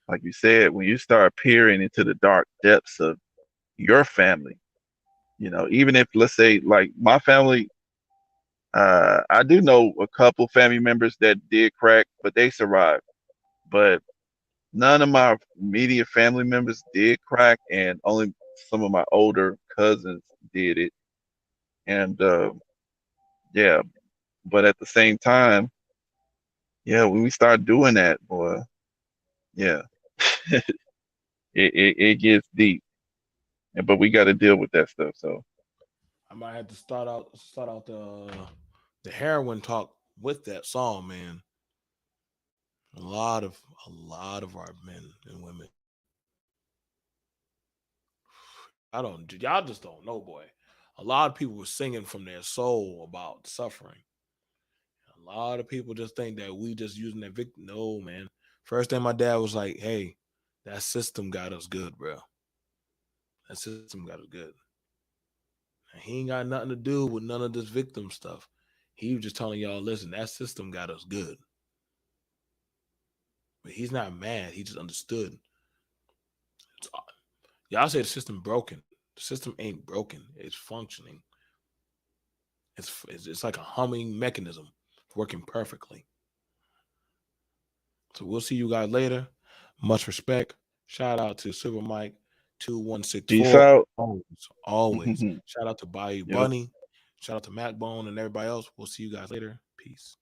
like you said, when you start peering into the dark depths of your family, even if let's say like my family, I do know a couple family members that did crack, but they survived. But none of my immediate family members did crack, and only some of my older cousins did it. And yeah, but at the same time, yeah, when we start doing that, boy, yeah, it gets deep. But we got to deal with that stuff. So I might have to start out the heroin talk with that song, man. A lot of our men and women. Y'all just don't know, boy. A lot of people were singing from their soul about suffering. A lot of people just think that we just using that victim. No, man. First thing my dad was like, "Hey, that system got us good, bro. That system got us good. And he ain't got nothing to do with none of this victim stuff. He was just telling y'all, listen, that system got us good. But he's not mad. He just understood. Y'all say the system broken. The system ain't broken. It's functioning. It's like a humming mechanism working perfectly. So we'll see you guys later. Much respect. Shout out to Silver Mike peace 2164. out. Always. Shout out to Bayou Yep. Bunny. Shout out to Mac Bone and everybody else. We'll see you guys later. Peace.